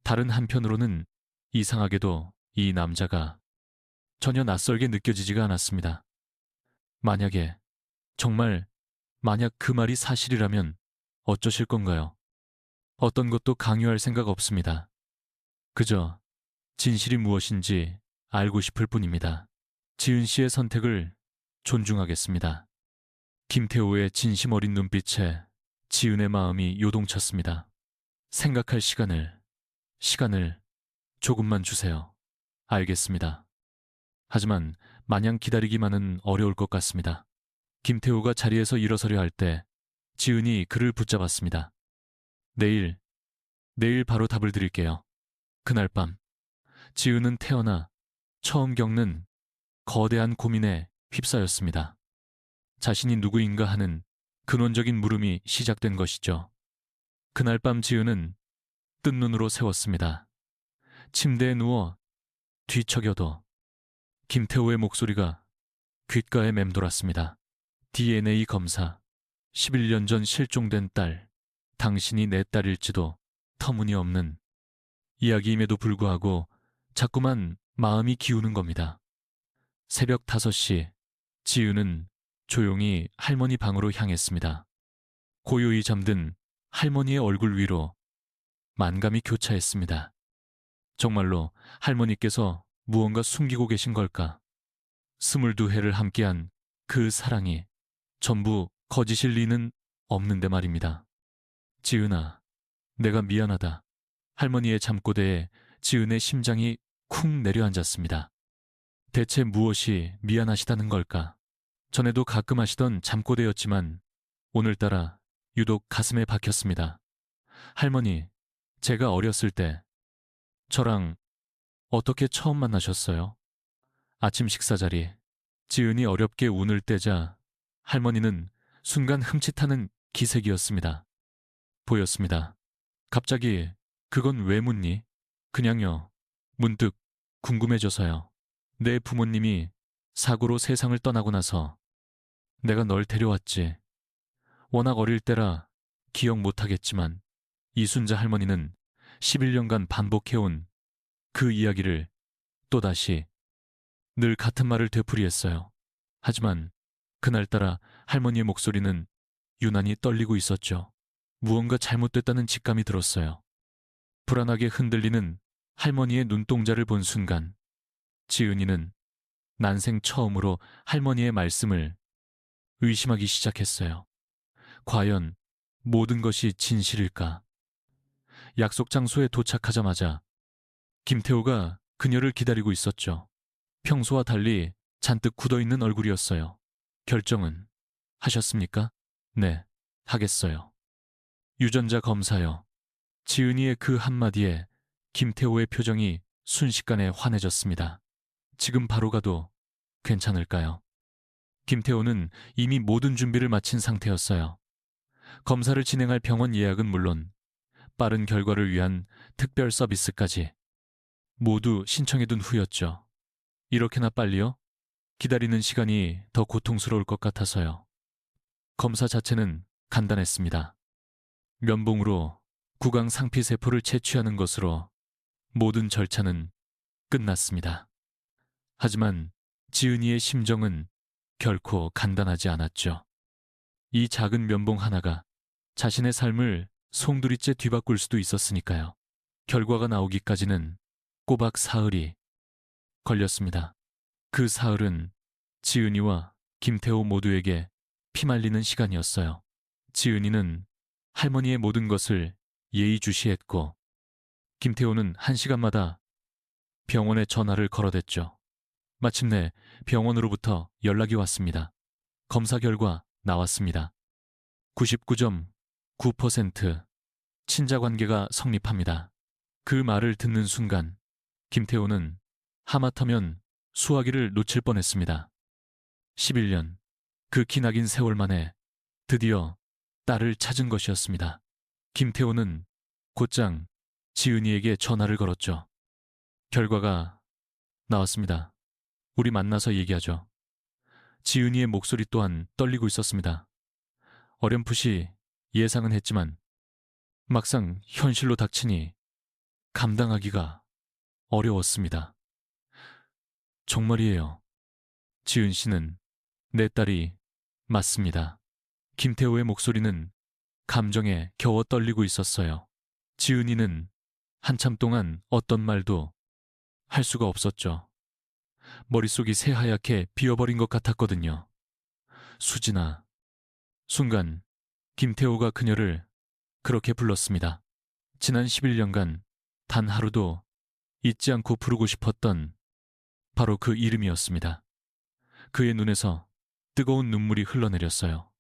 다른 한편으로는 이상하게도 이 남자가 전혀 낯설게 느껴지지가 않았습니다. 만약에, 정말 만약 그 말이 사실이라면 어쩌실 건가요? 어떤 것도 강요할 생각 없습니다. 그저 진실이 무엇인지 알고 싶을 뿐입니다. 지은 씨의 선택을 존중하겠습니다. 김태호의 진심 어린 눈빛에 지은의 마음이 요동쳤습니다. 생각할 시간을 조금만 주세요. 알겠습니다. 하지만 마냥 기다리기만은 어려울 것 같습니다. 김태호가 자리에서 일어서려 할 때 지은이 그를 붙잡았습니다. 내일 바로 답을 드릴게요. 그날 밤 지은은 태어나 처음 겪는 거대한 고민에 휩싸였습니다. 자신이 누구인가 하는 근원적인 물음이 시작된 것이죠. 그날 밤 지은은 뜬 눈으로 세웠습니다. 침대에 누워 뒤척여도 김태호의 목소리가 귓가에 맴돌았습니다. DNA 검사, 11년 전 실종된 딸, 당신이 내 딸일지도 터무니없는 이야기임에도 불구하고 자꾸만 마음이 기우는 겁니다. 새벽 5시, 지은은 조용히 할머니 방으로 향했습니다. 고요히 잠든 할머니의 얼굴 위로 만감이 교차했습니다. 정말로 할머니께서 무언가 숨기고 계신 걸까? 22해를 함께한 그 사랑이 전부 거짓일 리는 없는데 말입니다. 지은아, 내가 미안하다. 할머니의 잠꼬대에 지은의 심장이 쿵 내려앉았습니다. 대체 무엇이 미안하시다는 걸까? 전에도 가끔 하시던 잠꼬대였지만 오늘따라 유독 가슴에 박혔습니다. 할머니, 제가 어렸을 때 저랑 어떻게 처음 만나셨어요? 아침 식사 자리, 지은이 어렵게 운을 떼자 할머니는 순간 흠칫하는 기색이었습니다. 보였습니다. 갑자기 그건 왜 묻니? 그냥요. 문득 궁금해져서요. 내 부모님이 사고로 세상을 떠나고 나서 내가 널 데려왔지. 워낙 어릴 때라 기억 못하겠지만 이순자 할머니는 11년간 반복해온 그 이야기를 또다시 늘 같은 말을 되풀이했어요. 하지만 그날따라 할머니의 목소리는 유난히 떨리고 있었죠. 무언가 잘못됐다는 직감이 들었어요. 불안하게 흔들리는 할머니의 눈동자를 본 순간 지은이는 난생 처음으로 할머니의 말씀을 의심하기 시작했어요. 과연 모든 것이 진실일까? 약속 장소에 도착하자마자 김태호가 그녀를 기다리고 있었죠. 평소와 달리 잔뜩 굳어있는 얼굴이었어요. 결정은 하셨습니까? 네, 하겠어요. 유전자 검사요. 지은이의 그 한마디에 김태호의 표정이 순식간에 환해졌습니다. 지금 바로 가도 괜찮을까요? 김태호는 이미 모든 준비를 마친 상태였어요. 검사를 진행할 병원 예약은 물론 빠른 결과를 위한 특별 서비스까지 모두 신청해둔 후였죠. 이렇게나 빨리요? 기다리는 시간이 더 고통스러울 것 같아서요. 검사 자체는 간단했습니다. 면봉으로 구강 상피세포를 채취하는 것으로 모든 절차는 끝났습니다. 하지만 지은이의 심정은 결코 간단하지 않았죠. 이 작은 면봉 하나가 자신의 삶을 송두리째 뒤바꿀 수도 있었으니까요. 결과가 나오기까지는 꼬박 사흘이 걸렸습니다. 그 사흘은 지은이와 김태호 모두에게 피말리는 시간이었어요. 지은이는 할머니의 모든 것을 예의주시했고 김태호는 1시간마다 병원에 전화를 걸어댔죠. 마침내 병원으로부터 연락이 왔습니다. 검사 결과 나왔습니다. 99.9% 친자 관계가 성립합니다. 그 말을 듣는 순간 김태호는 하마터면 수화기를 놓칠 뻔했습니다. 11년, 그 기나긴 세월 만에 드디어 딸을 찾은 것이었습니다. 김태호는 곧장 지은이에게 전화를 걸었죠. 결과가 나왔습니다. 우리 만나서 얘기하죠. 지은이의 목소리 또한 떨리고 있었습니다. 어렴풋이 예상은 했지만 막상 현실로 닥치니 감당하기가 어려웠습니다. 정말이에요. 지은 씨는 내 딸이 맞습니다. 김태호의 목소리는 감정에 겨워 떨리고 있었어요. 지은이는 한참 동안 어떤 말도 할 수가 없었죠. 머릿속이 새하얗게 비어버린 것 같았거든요. 수진아. 순간 김태호가 그녀를 그렇게 불렀습니다. 지난 11년간 단 하루도 잊지 않고 부르고 싶었던 바로 그 이름이었습니다. 그의 눈에서 뜨거운 눈물이 흘러내렸어요.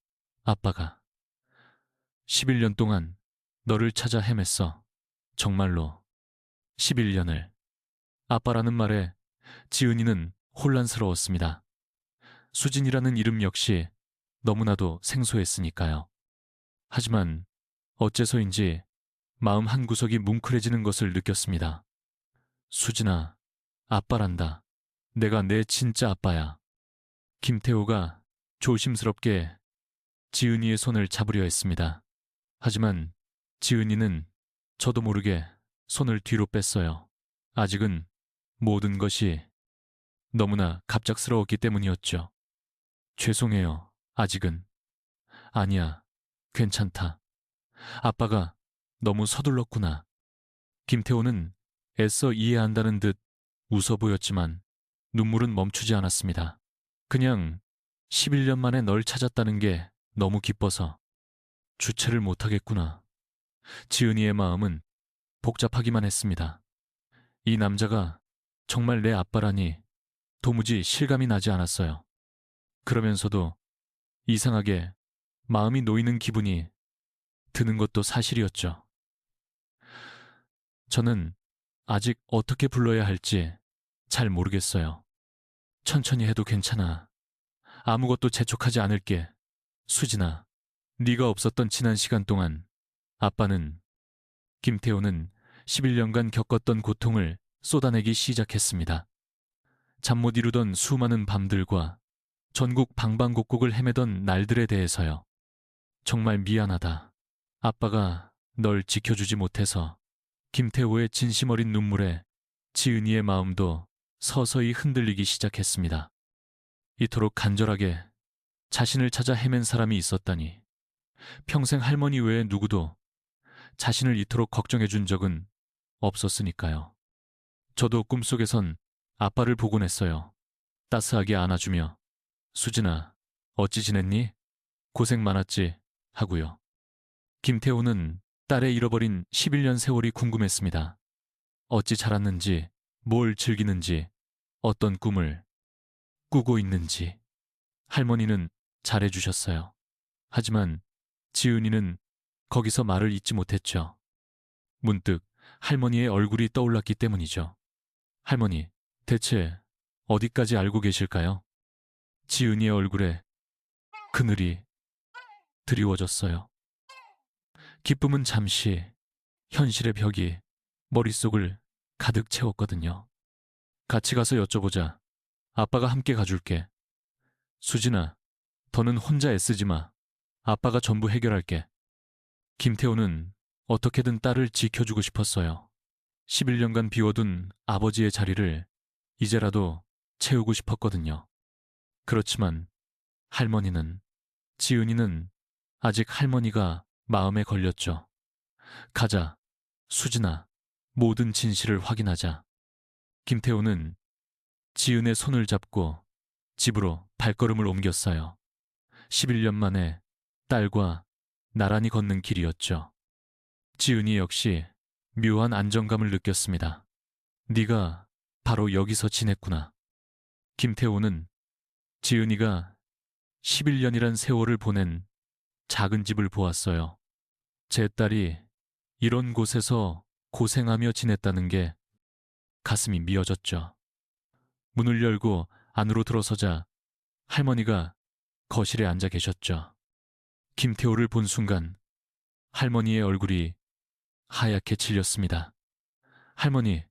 아빠가 11년 동안 너를 찾아 헤맸어. 정말로 11년을. 아빠라는 말에 지은이는 혼란스러웠습니다. 수진이라는 이름 역시 너무나도 생소했으니까요. 하지만 어째서인지 마음 한구석이 뭉클해지는 것을 느꼈습니다. 수진아, 아빠란다. 내가 내 진짜 아빠야. 김태호가 조심스럽게 지은이의 손을 잡으려 했습니다. 하지만 지은이는 저도 모르게 손을 뒤로 뺐어요. 아직은 모든 것이 너무나 갑작스러웠기 때문이었죠. 죄송해요. 아직은. 아니야. 괜찮다. 아빠가 너무 서둘렀구나. 김태호는 애써 이해한다는 듯 웃어 보였지만 눈물은 멈추지 않았습니다. 그냥 11년 만에 널 찾았다는 게 너무 기뻐서 주체를 못하겠구나. 지은이의 마음은 복잡하기만 했습니다. 이 남자가 정말 내 아빠라니 도무지 실감이 나지 않았어요. 그러면서도 이상하게 마음이 놓이는 기분이 드는 것도 사실이었죠. 저는 아직 어떻게 불러야 할지 잘 모르겠어요. 천천히 해도 괜찮아. 아무것도 재촉하지 않을게. 수진아, 네가 없었던 지난 시간 동안 아빠는, 김태호는 11년간 겪었던 고통을 쏟아내기 시작했습니다. 잠 못 이루던 수많은 밤들과 전국 방방곡곡을 헤매던 날들에 대해서요. 정말 미안하다. 아빠가 널 지켜주지 못해서. 김태호의 진심 어린 눈물에 지은이의 마음도 서서히 흔들리기 시작했습니다. 이토록 간절하게 자신을 찾아 헤맨 사람이 있었다니. 평생 할머니 외에 누구도 자신을 이토록 걱정해 준 적은 없었으니까요. 저도 꿈속에선 아빠를 보곤 했어요. 따스하게 안아주며 수진아, 어찌 지냈니? 고생 많았지? 하고요. 김태호는 딸의 잃어버린 11년 세월이 궁금했습니다. 어찌 자랐는지, 뭘 즐기는지, 어떤 꿈을 꾸고 있는지. 할머니는 잘해주셨어요. 하지만 지은이는 거기서 말을 잇지 못했죠. 문득 할머니의 얼굴이 떠올랐기 때문이죠. 할머니, 대체 어디까지 알고 계실까요? 지은이의 얼굴에 그늘이 드리워졌어요. 기쁨은 잠시, 현실의 벽이 머릿속을 가득 채웠거든요. 같이 가서 여쭤보자. 아빠가 함께 가줄게. 수진아, 더는 혼자 애쓰지 마. 아빠가 전부 해결할게. 김태호는 어떻게든 딸을 지켜주고 싶었어요. 11년간 비워둔 아버지의 자리를 이제라도 채우고 싶었거든요. 그렇지만 할머니는, 지은이는 아직 할머니가 마음에 걸렸죠. 가자, 수진아. 모든 진실을 확인하자. 김태호는 지은의 손을 잡고 집으로 발걸음을 옮겼어요. 11년 만에 딸과 나란히 걷는 길이었죠. 지은이 역시 묘한 안정감을 느꼈습니다. 네가 바로 여기서 지냈구나. 김태호는 지은이가 11년이란 세월을 보낸 작은 집을 보았어요. 제 딸이 이런 곳에서 고생하며 지냈다는 게 가슴이 미어졌죠. 문을 열고 안으로 들어서자 할머니가 거실에 앉아 계셨죠. 김태호를 본 순간 할머니의 얼굴이 하얗게 질렸습니다. 할머니,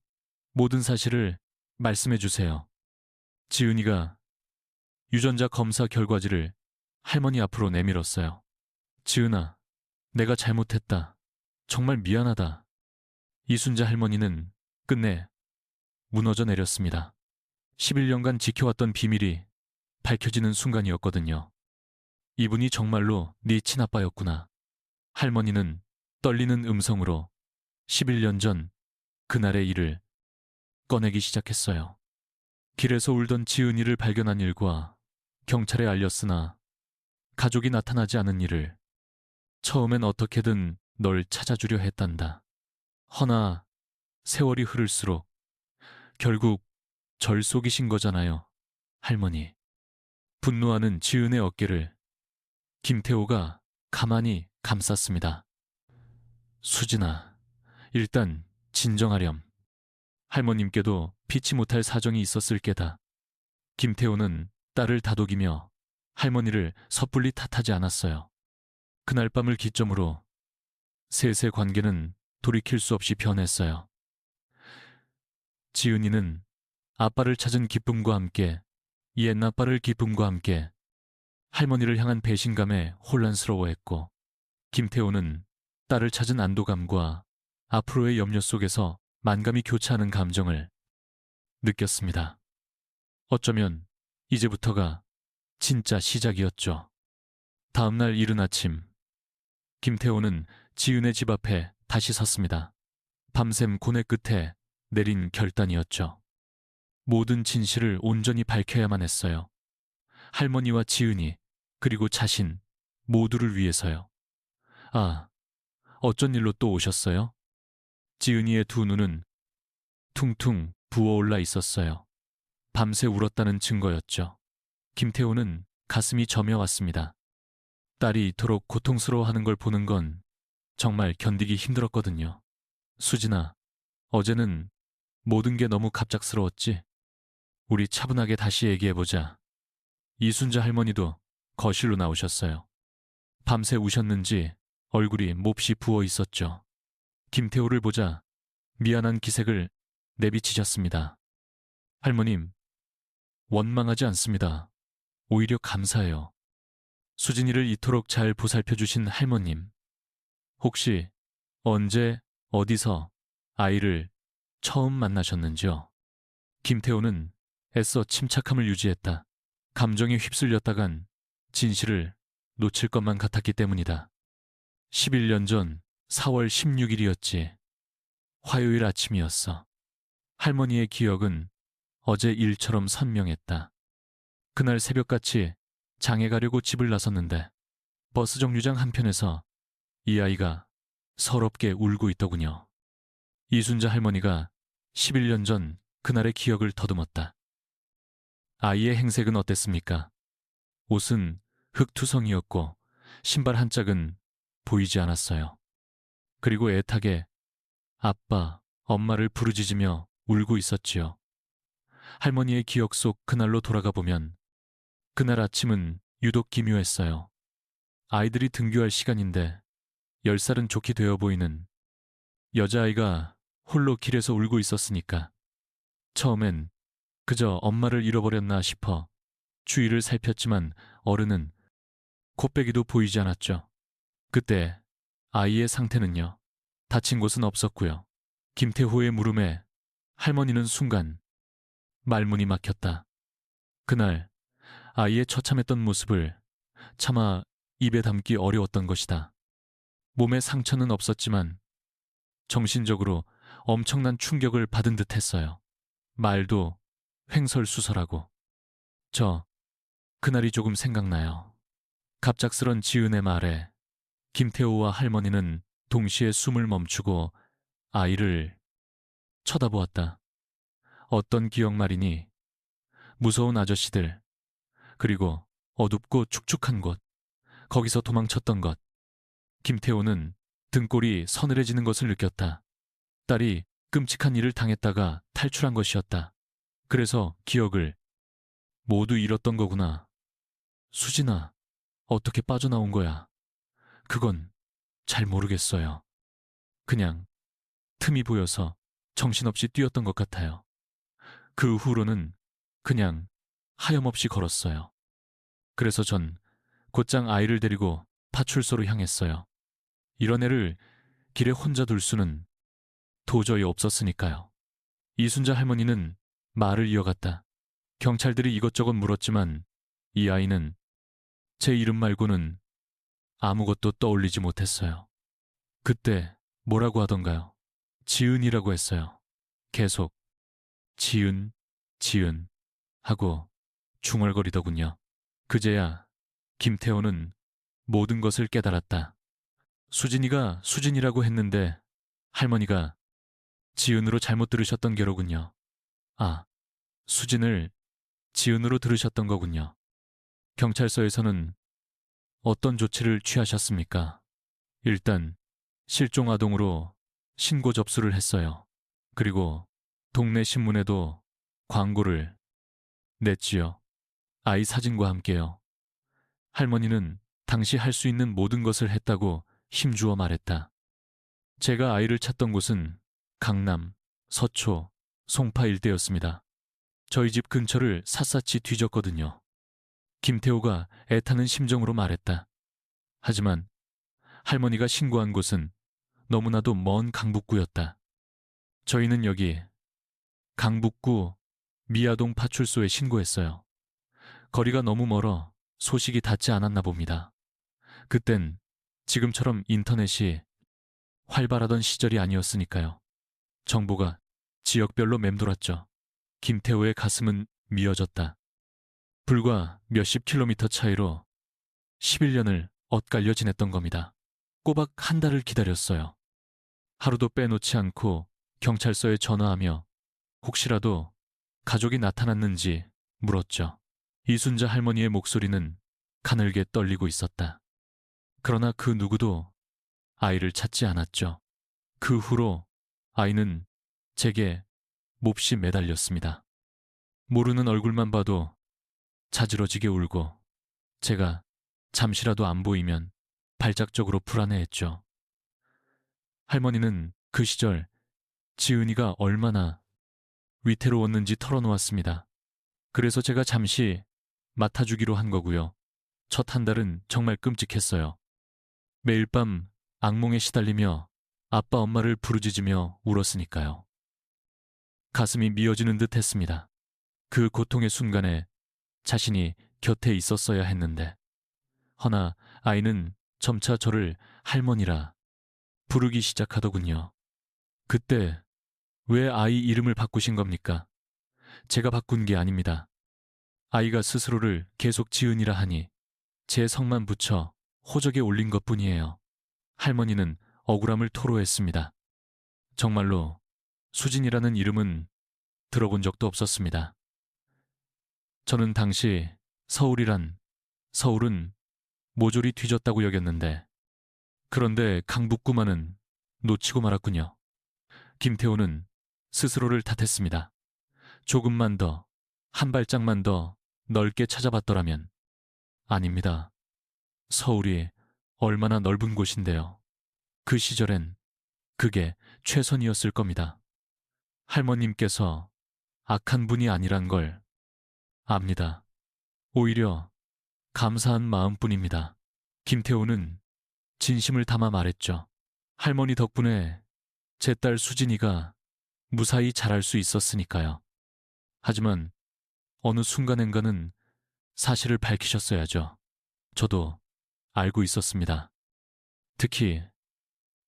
모든 사실을 말씀해 주세요. 지은이가 유전자 검사 결과지를 할머니 앞으로 내밀었어요. 지은아, 내가 잘못했다. 정말 미안하다. 이순자 할머니는 끝내 무너져 내렸습니다. 11년간 지켜왔던 비밀이 밝혀지는 순간이었거든요. 이분이 정말로 네 친아빠였구나. 할머니는 떨리는 음성으로 11년 전 그날의 일을 꺼내기 시작했어요. 길에서 울던 지은이를 발견한 일과 경찰에 알렸으나 가족이 나타나지 않은 일을 처음엔 어떻게든 널 찾아주려 했단다. 허나 세월이 흐를수록 결국 절 속이신 거잖아요, 할머니. 분노하는 지은의 어깨를 김태호가 가만히 감쌌습니다. 수진아, 일단 진정하렴. 할머님께도 피치 못할 사정이 있었을 게다. 김태호는 딸을 다독이며 할머니를 섣불리 탓하지 않았어요. 그날 밤을 기점으로 셋의 관계는 돌이킬 수 없이 변했어요. 지은이는 아빠를 찾은 기쁨과 함께, 옛아빠를 기쁨과 함께 할머니를 향한 배신감에 혼란스러워했고, 김태호는 딸을 찾은 안도감과 앞으로의 염려 속에서 만감이 교차하는 감정을 느꼈습니다. 어쩌면 이제부터가 진짜 시작이었죠. 다음 날 이른 아침, 김태호는 지은의 집 앞에 다시 섰습니다. 밤샘 고뇌 끝에 내린 결단이었죠. 모든 진실을 온전히 밝혀야만 했어요. 할머니와 지은이, 그리고 자신 모두를 위해서요. 아, 어쩐 일로 또 오셨어요? 지은이의 두 눈은 퉁퉁 부어올라 있었어요. 밤새 울었다는 증거였죠. 김태호는 가슴이 저며왔습니다. 딸이 이토록 고통스러워하는 걸 보는 건 정말 견디기 힘들었거든요. 수진아, 어제는 모든 게 너무 갑작스러웠지? 우리 차분하게 다시 얘기해보자. 이순자 할머니도 거실로 나오셨어요. 밤새 우셨는지 얼굴이 몹시 부어 있었죠. 김태호를 보자 미안한 기색을 내비치셨습니다. 할머님, 원망하지 않습니다. 오히려 감사해요. 수진이를 이토록 잘 보살펴 주신 할머님. 혹시 언제, 어디서 아이를 처음 만나셨는지요? 김태호는 애써 침착함을 유지했다. 감정에 휩쓸렸다간 진실을 놓칠 것만 같았기 때문이다. 11년 전 4월 16일이었지. 화요일 아침이었어. 할머니의 기억은 어제 일처럼 선명했다. 그날 새벽같이 장에 가려고 집을 나섰는데 버스 정류장 한편에서 이 아이가 서럽게 울고 있더군요. 이순자 할머니가 11년 전 그날의 기억을 더듬었다. 아이의 행색은 어땠습니까? 옷은 흙투성이었고 신발 한 짝은 보이지 않았어요. 그리고 애타게 아빠, 엄마를 부르짖으며 울고 있었지요. 할머니의 기억 속 그날로 돌아가 보면 그날 아침은 유독 기묘했어요. 아이들이 등교할 시간인데 10살은 좋게 되어 보이는 여자아이가 홀로 길에서 울고 있었으니까 처음엔 그저 엄마를 잃어버렸나 싶어 주위를 살폈지만 어른은 콧배기도 보이지 않았죠. 그때 아이의 상태는요. 다친 곳은 없었고요. 김태호의 물음에 할머니는 순간 말문이 막혔다. 그날 아이의 처참했던 모습을 차마 입에 담기 어려웠던 것이다. 몸에 상처는 없었지만 정신적으로 엄청난 충격을 받은 듯 했어요. 말도 횡설수설하고. 그날이 조금 생각나요. 갑작스런 지은의 말에 김태호와 할머니는 동시에 숨을 멈추고 아이를 쳐다보았다. 어떤 기억 말이니 무서운 아저씨들, 그리고 어둡고 축축한 곳, 거기서 도망쳤던 것. 김태호는 등골이 서늘해지는 것을 느꼈다. 딸이 끔찍한 일을 당했다가 탈출한 것이었다. 그래서 기억을 모두 잃었던 거구나. 수진아, 어떻게 빠져나온 거야? 그건 잘 모르겠어요. 그냥 틈이 보여서 정신없이 뛰었던 것 같아요. 그 후로는 그냥 하염없이 걸었어요. 그래서 전 곧장 아이를 데리고 파출소로 향했어요. 이런 애를 길에 혼자 둘 수는 도저히 없었으니까요. 이순자 할머니는 말을 이어갔다. 경찰들이 이것저것 물었지만 이 아이는 제 이름 말고는 아무것도 떠올리지 못했어요. 그때 뭐라고 하던가요? 지은이라고 했어요. 계속 지은, 지은 하고 중얼거리더군요. 그제야 김태호는 모든 것을 깨달았다. 수진이가 수진이라고 했는데 할머니가 지은으로 잘못 들으셨던 게로군요. 아, 수진을 지은으로 들으셨던 거군요. 경찰서에서는 어떤 조치를 취하셨습니까? 일단 실종 아동으로 신고 접수를 했어요. 그리고 동네 신문에도 광고를 냈지요. 아이 사진과 함께요. 할머니는 당시 할 수 있는 모든 것을 했다고 힘주어 말했다. 제가 아이를 찾던 곳은 강남, 서초, 송파 일대였습니다. 저희 집 근처를 샅샅이 뒤졌거든요. 김태호가 애타는 심정으로 말했다. 하지만 할머니가 신고한 곳은 너무나도 먼 강북구였다. 저희는 여기 강북구 미아동 파출소에 신고했어요. 거리가 너무 멀어 소식이 닿지 않았나 봅니다. 그땐 지금처럼 인터넷이 활발하던 시절이 아니었으니까요. 정보가 지역별로 맴돌았죠. 김태호의 가슴은 미어졌다. 불과 몇십 킬로미터 차이로 11년을 엇갈려 지냈던 겁니다. 꼬박 한 달을 기다렸어요. 하루도 빼놓지 않고 경찰서에 전화하며 혹시라도 가족이 나타났는지 물었죠. 이순자 할머니의 목소리는 가늘게 떨리고 있었다. 그러나 그 누구도 아이를 찾지 않았죠. 그 후로 아이는 제게 몹시 매달렸습니다. 모르는 얼굴만 봐도 자지러지게 울고 제가 잠시라도 안 보이면 발작적으로 불안해했죠. 할머니는 그 시절 지은이가 얼마나 위태로웠는지 털어놓았습니다. 그래서 제가 잠시 맡아주기로 한 거고요. 첫 한 달은 정말 끔찍했어요. 매일 밤 악몽에 시달리며 아빠 엄마를 부르짖으며 울었으니까요. 가슴이 미어지는 듯 했습니다. 그 고통의 순간에 자신이 곁에 있었어야 했는데. 허나 아이는 점차 저를 할머니라 부르기 시작하더군요. 그때 왜 아이 이름을 바꾸신 겁니까? 제가 바꾼 게 아닙니다. 아이가 스스로를 계속 지은이라 하니 제 성만 붙여 호적에 올린 것뿐이에요. 할머니는 억울함을 토로했습니다. 정말로 수진이라는 이름은 들어본 적도 없었습니다. 저는 당시 서울은 모조리 뒤졌다고 여겼는데 그런데 강북구만은 놓치고 말았군요. 김태호는 스스로를 탓했습니다. 조금만 더, 한 발짝만 더 넓게 찾아봤더라면. 아닙니다. 서울이 얼마나 넓은 곳인데요. 그 시절엔 그게 최선이었을 겁니다. 할머님께서 악한 분이 아니란 걸 압니다. 오히려 감사한 마음뿐입니다. 김태호는 진심을 담아 말했죠. 할머니 덕분에 제 딸 수진이가 무사히 자랄 수 있었으니까요. 하지만 어느 순간엔가는 사실을 밝히셨어야죠. 저도 알고 있었습니다. 특히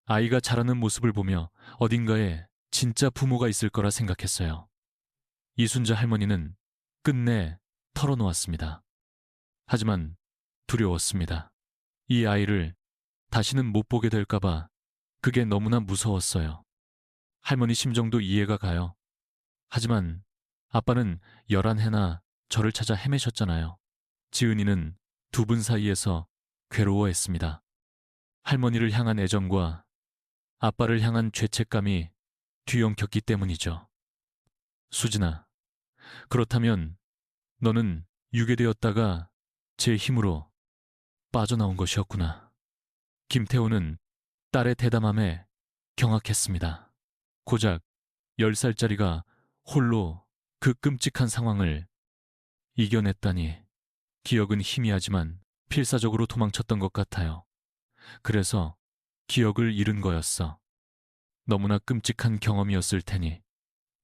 아이가 자라는 모습을 보며 어딘가에 진짜 부모가 있을 거라 생각했어요. 이순자 할머니는 끝내 털어놓았습니다. 하지만 두려웠습니다. 이 아이를 다시는 못 보게 될까봐 그게 너무나 무서웠어요. 할머니 심정도 이해가 가요. 하지만 아빠는 11해나 저를 찾아 헤매셨잖아요. 지은이는 두 분 사이에서 괴로워했습니다. 할머니를 향한 애정과 아빠를 향한 죄책감이 뒤엉켰기 때문이죠. 수진아, 그렇다면 너는 유괴되었다가 제 힘으로 빠져나온 것이었구나. 김태호는 딸의 대담함에 경악했습니다. 고작 10살짜리가 홀로 그 끔찍한 상황을 이겨냈다니. 기억은 희미하지만 필사적으로 도망쳤던 것 같아요. 그래서 기억을 잃은 거였어. 너무나 끔찍한 경험이었을 테니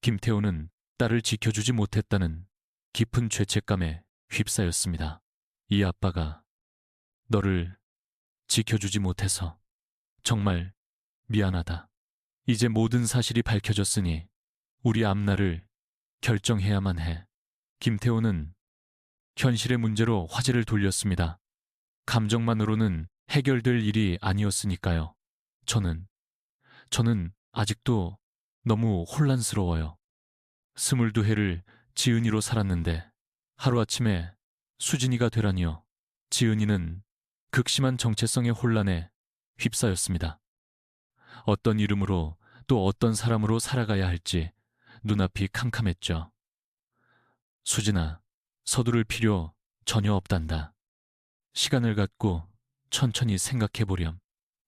김태호는 딸을 지켜주지 못했다는 깊은 죄책감에 휩싸였습니다. 이 아빠가 너를 지켜주지 못해서 정말 미안하다. 이제 모든 사실이 밝혀졌으니 우리 앞날을 결정해야만 해. 김태호는 현실의 문제로 화제를 돌렸습니다. 감정만으로는 해결될 일이 아니었으니까요. 저는 아직도 너무 혼란스러워요. 22해를 지은이로 살았는데 하루아침에 수진이가 되라니요. 지은이는 극심한 정체성의 혼란에 휩싸였습니다. 어떤 이름으로 또 어떤 사람으로 살아가야 할지 눈앞이 캄캄했죠. 수진아, 서두를 필요 전혀 없단다. 시간을 갖고 천천히 생각해보렴.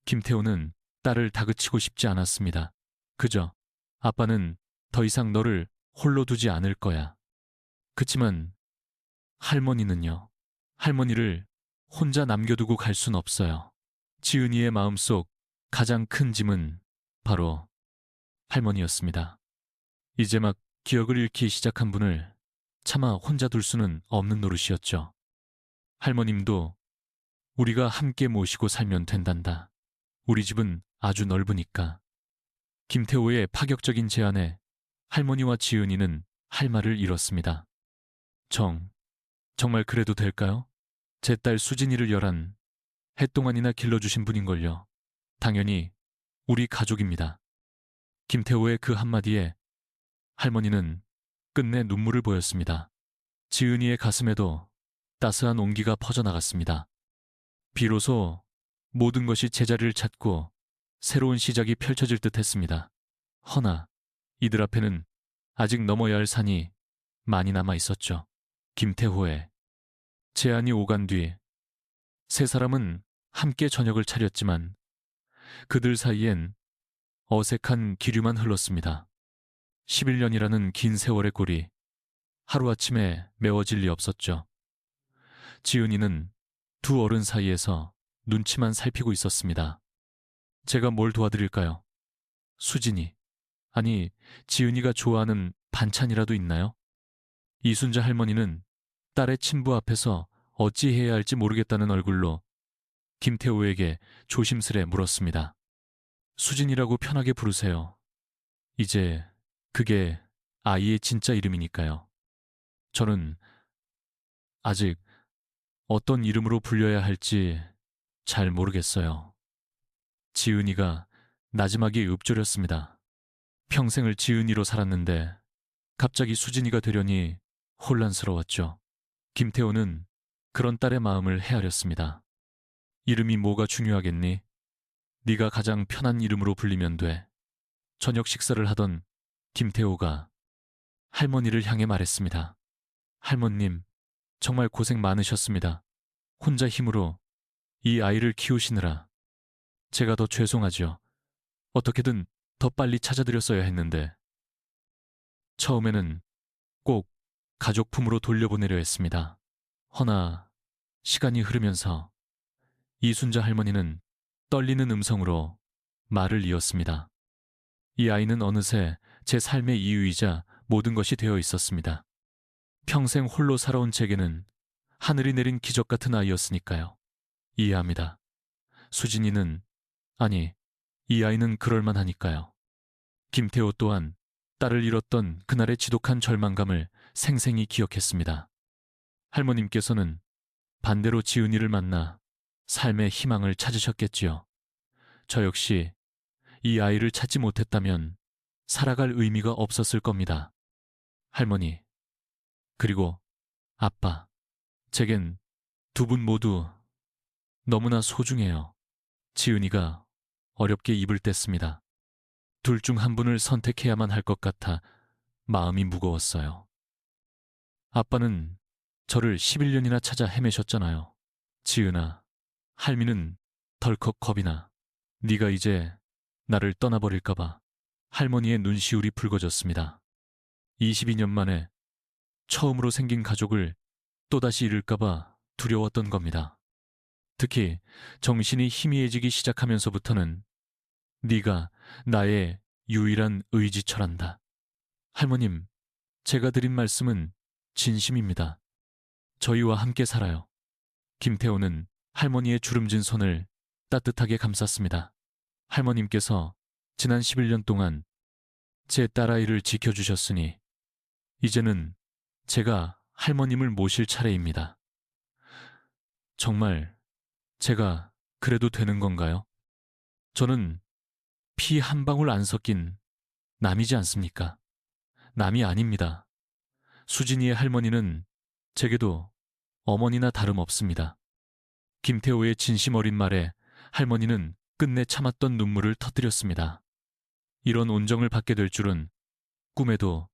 김태호는 딸을 다그치고 싶지 않았습니다. 그저 아빠는 더 이상 너를 홀로 두지 않을 거야. 그치만 할머니는요. 할머니를 혼자 남겨두고 갈 순 없어요. 지은이의 마음속 가장 큰 짐은 바로 할머니였습니다. 이제 막 기억을 잃기 시작한 분을 차마 혼자 둘 수는 없는 노릇이었죠. 할머님도 우리가 함께 모시고 살면 된단다. 우리 집은 아주 넓으니까. 김태호의 파격적인 제안에 할머니와 지은이는 할 말을 잃었습니다. 정말 그래도 될까요? 제 딸 수진이를 11해 동안이나 길러주신 분인걸요. 당연히 우리 가족입니다. 김태호의 그 한마디에 할머니는 끝내 눈물을 보였습니다. 지은이의 가슴에도 따스한 온기가 퍼져나갔습니다. 비로소 모든 것이 제자리를 찾고 새로운 시작이 펼쳐질 듯 했습니다. 허나 이들 앞에는 아직 넘어야 할 산이 많이 남아 있었죠. 김태호의 제안이 오간 뒤 세 사람은 함께 저녁을 차렸지만 그들 사이엔 어색한 기류만 흘렀습니다. 11년이라는 긴 세월의 꼴이 하루아침에 메워질 리 없었죠. 지은이는 두 어른 사이에서 눈치만 살피고 있었습니다. 제가 뭘 도와드릴까요? 수진이, 아니 지은이가 좋아하는 반찬이라도 있나요? 이순자 할머니는 딸의 친부 앞에서 어찌해야 할지 모르겠다는 얼굴로 김태호에게 조심스레 물었습니다. 수진이라고 편하게 부르세요. 이제 그게 아이의 진짜 이름이니까요. 저는 아직 어떤 이름으로 불려야 할지 잘 모르겠어요. 지은이가 나지막이 읊조렸습니다. 평생을 지은이로 살았는데 갑자기 수진이가 되려니 혼란스러웠죠. 김태호는 그런 딸의 마음을 헤아렸습니다. 이름이 뭐가 중요하겠니? 네가 가장 편한 이름으로 불리면 돼. 저녁 식사를 하던 김태호가 할머니를 향해 말했습니다. 할머님, 정말 고생 많으셨습니다. 혼자 힘으로 이 아이를 키우시느라 제가 더 죄송하지요. 어떻게든 더 빨리 찾아드렸어야 했는데 처음에는 꼭 가족 품으로 돌려보내려 했습니다. 허나 시간이 흐르면서 이순자 할머니는 떨리는 음성으로 말을 이었습니다. 이 아이는 어느새 제 삶의 이유이자 모든 것이 되어 있었습니다. 평생 홀로 살아온 제게는 하늘이 내린 기적 같은 아이였으니까요. 이해합니다. 수진이는, 아니, 이 아이는 그럴만하니까요. 김태호 또한 딸을 잃었던 그날의 지독한 절망감을 생생히 기억했습니다. 할머님께서는 반대로 지은이를 만나 삶의 희망을 찾으셨겠지요. 저 역시 이 아이를 찾지 못했다면 살아갈 의미가 없었을 겁니다. 할머니, 그리고 아빠, 제겐 두 분 모두 너무나 소중해요. 지은이가 어렵게 입을 뗐습니다. 둘 중 한 분을 선택해야만 할 것 같아 마음이 무거웠어요. 아빠는 저를 11년이나 찾아 헤매셨잖아요. 지은아, 할미는 덜컥 겁이 나. 네가 이제 나를 떠나버릴까 봐. 할머니의 눈시울이 붉어졌습니다. 22년 만에 처음으로 생긴 가족을 또다시 잃을까 봐 두려웠던 겁니다. 특히 정신이 희미해지기 시작하면서부터는 네가 나의 유일한 의지처란다. 할머님, 제가 드린 말씀은 진심입니다. 저희와 함께 살아요. 김태호는 할머니의 주름진 손을 따뜻하게 감쌌습니다. 할머님께서 지난 11년 동안 제 딸아이를 지켜주셨으니 이제는 제가 할머님을 모실 차례입니다. 정말 제가 그래도 되는 건가요? 저는 피 한 방울 안 섞인 남이지 않습니까? 남이 아닙니다. 수진이의 할머니는 제게도 어머니나 다름없습니다. 김태호의 진심 어린 말에 할머니는 끝내 참았던 눈물을 터뜨렸습니다. 이런 온정을 받게 될 줄은 꿈에도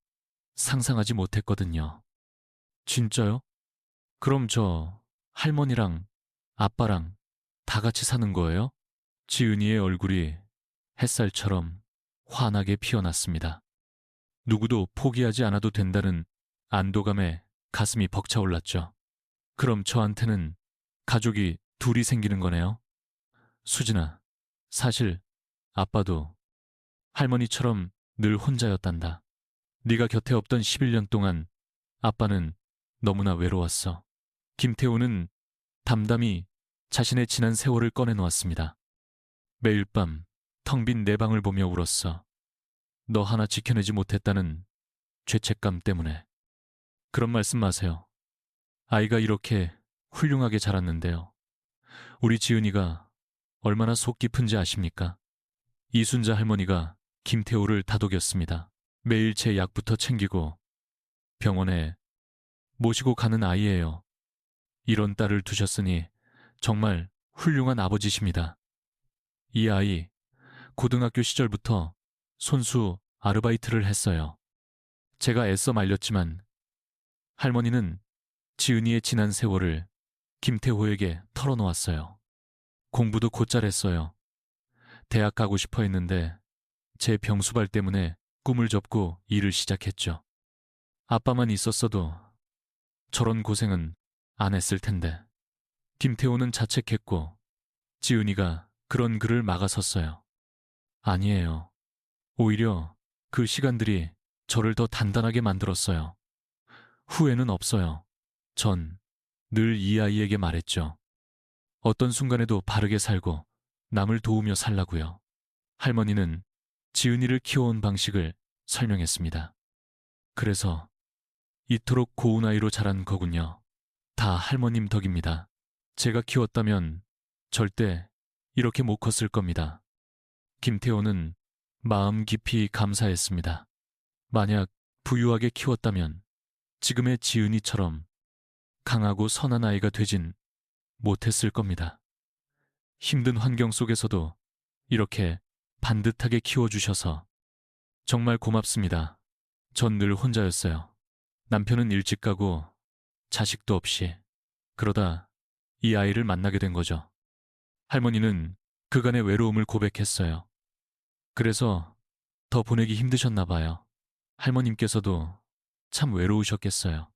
상상하지 못했거든요. 진짜요? 그럼 저 할머니랑 아빠랑 다 같이 사는 거예요? 지은이의 얼굴이 햇살처럼 환하게 피어났습니다. 누구도 포기하지 않아도 된다는 안도감에 가슴이 벅차올랐죠. 그럼 저한테는 가족이 둘이 생기는 거네요. 수진아, 사실 아빠도 할머니처럼 늘 혼자였단다. 네가 곁에 없던 11년 동안 아빠는 너무나 외로웠어. 김태호는 담담히 자신의 지난 세월을 꺼내놓았습니다. 매일 밤 텅 빈 내 방을 보며 울었어. 너 하나 지켜내지 못했다는 죄책감 때문에. 그런 말씀 마세요. 아이가 이렇게 훌륭하게 자랐는데요. 우리 지은이가 얼마나 속 깊은지 아십니까? 이순자 할머니가 김태호를 다독였습니다. 매일 제 약부터 챙기고 병원에 모시고 가는 아이예요. 이런 딸을 두셨으니 정말 훌륭한 아버지십니다. 이 아이 고등학교 시절부터 손수 아르바이트를 했어요. 제가 애써 말렸지만 할머니는 지은이의 지난 세월을 김태호에게 털어놓았어요. 공부도 곧잘 했어요. 대학 가고 싶어 했는데 제 병수발 때문에 꿈을 접고 일을 시작했죠. 아빠만 있었어도 저런 고생은 안 했을 텐데. 김태호는 자책했고 지은이가 그런 글을 막아섰어요. 아니에요. 오히려 그 시간들이 저를 더 단단하게 만들었어요. 후회는 없어요. 전 늘 이 아이에게 말했죠. 어떤 순간에도 바르게 살고 남을 도우며 살라고요. 할머니는 지은이를 키워온 방식을 설명했습니다. 그래서 이토록 고운 아이로 자란 거군요. 다 할머님 덕입니다. 제가 키웠다면 절대 이렇게 못 컸을 겁니다. 김태호는 마음 깊이 감사했습니다. 만약 부유하게 키웠다면 지금의 지은이처럼 강하고 선한 아이가 되진 못했을 겁니다. 힘든 환경 속에서도 이렇게 반듯하게 키워주셔서 정말 고맙습니다. 전 늘 혼자였어요. 남편은 일찍 가고 자식도 없이. 그러다 이 아이를 만나게 된 거죠. 할머니는 그간의 외로움을 고백했어요. 그래서 더 보내기 힘드셨나 봐요. 할머님께서도 참 외로우셨겠어요.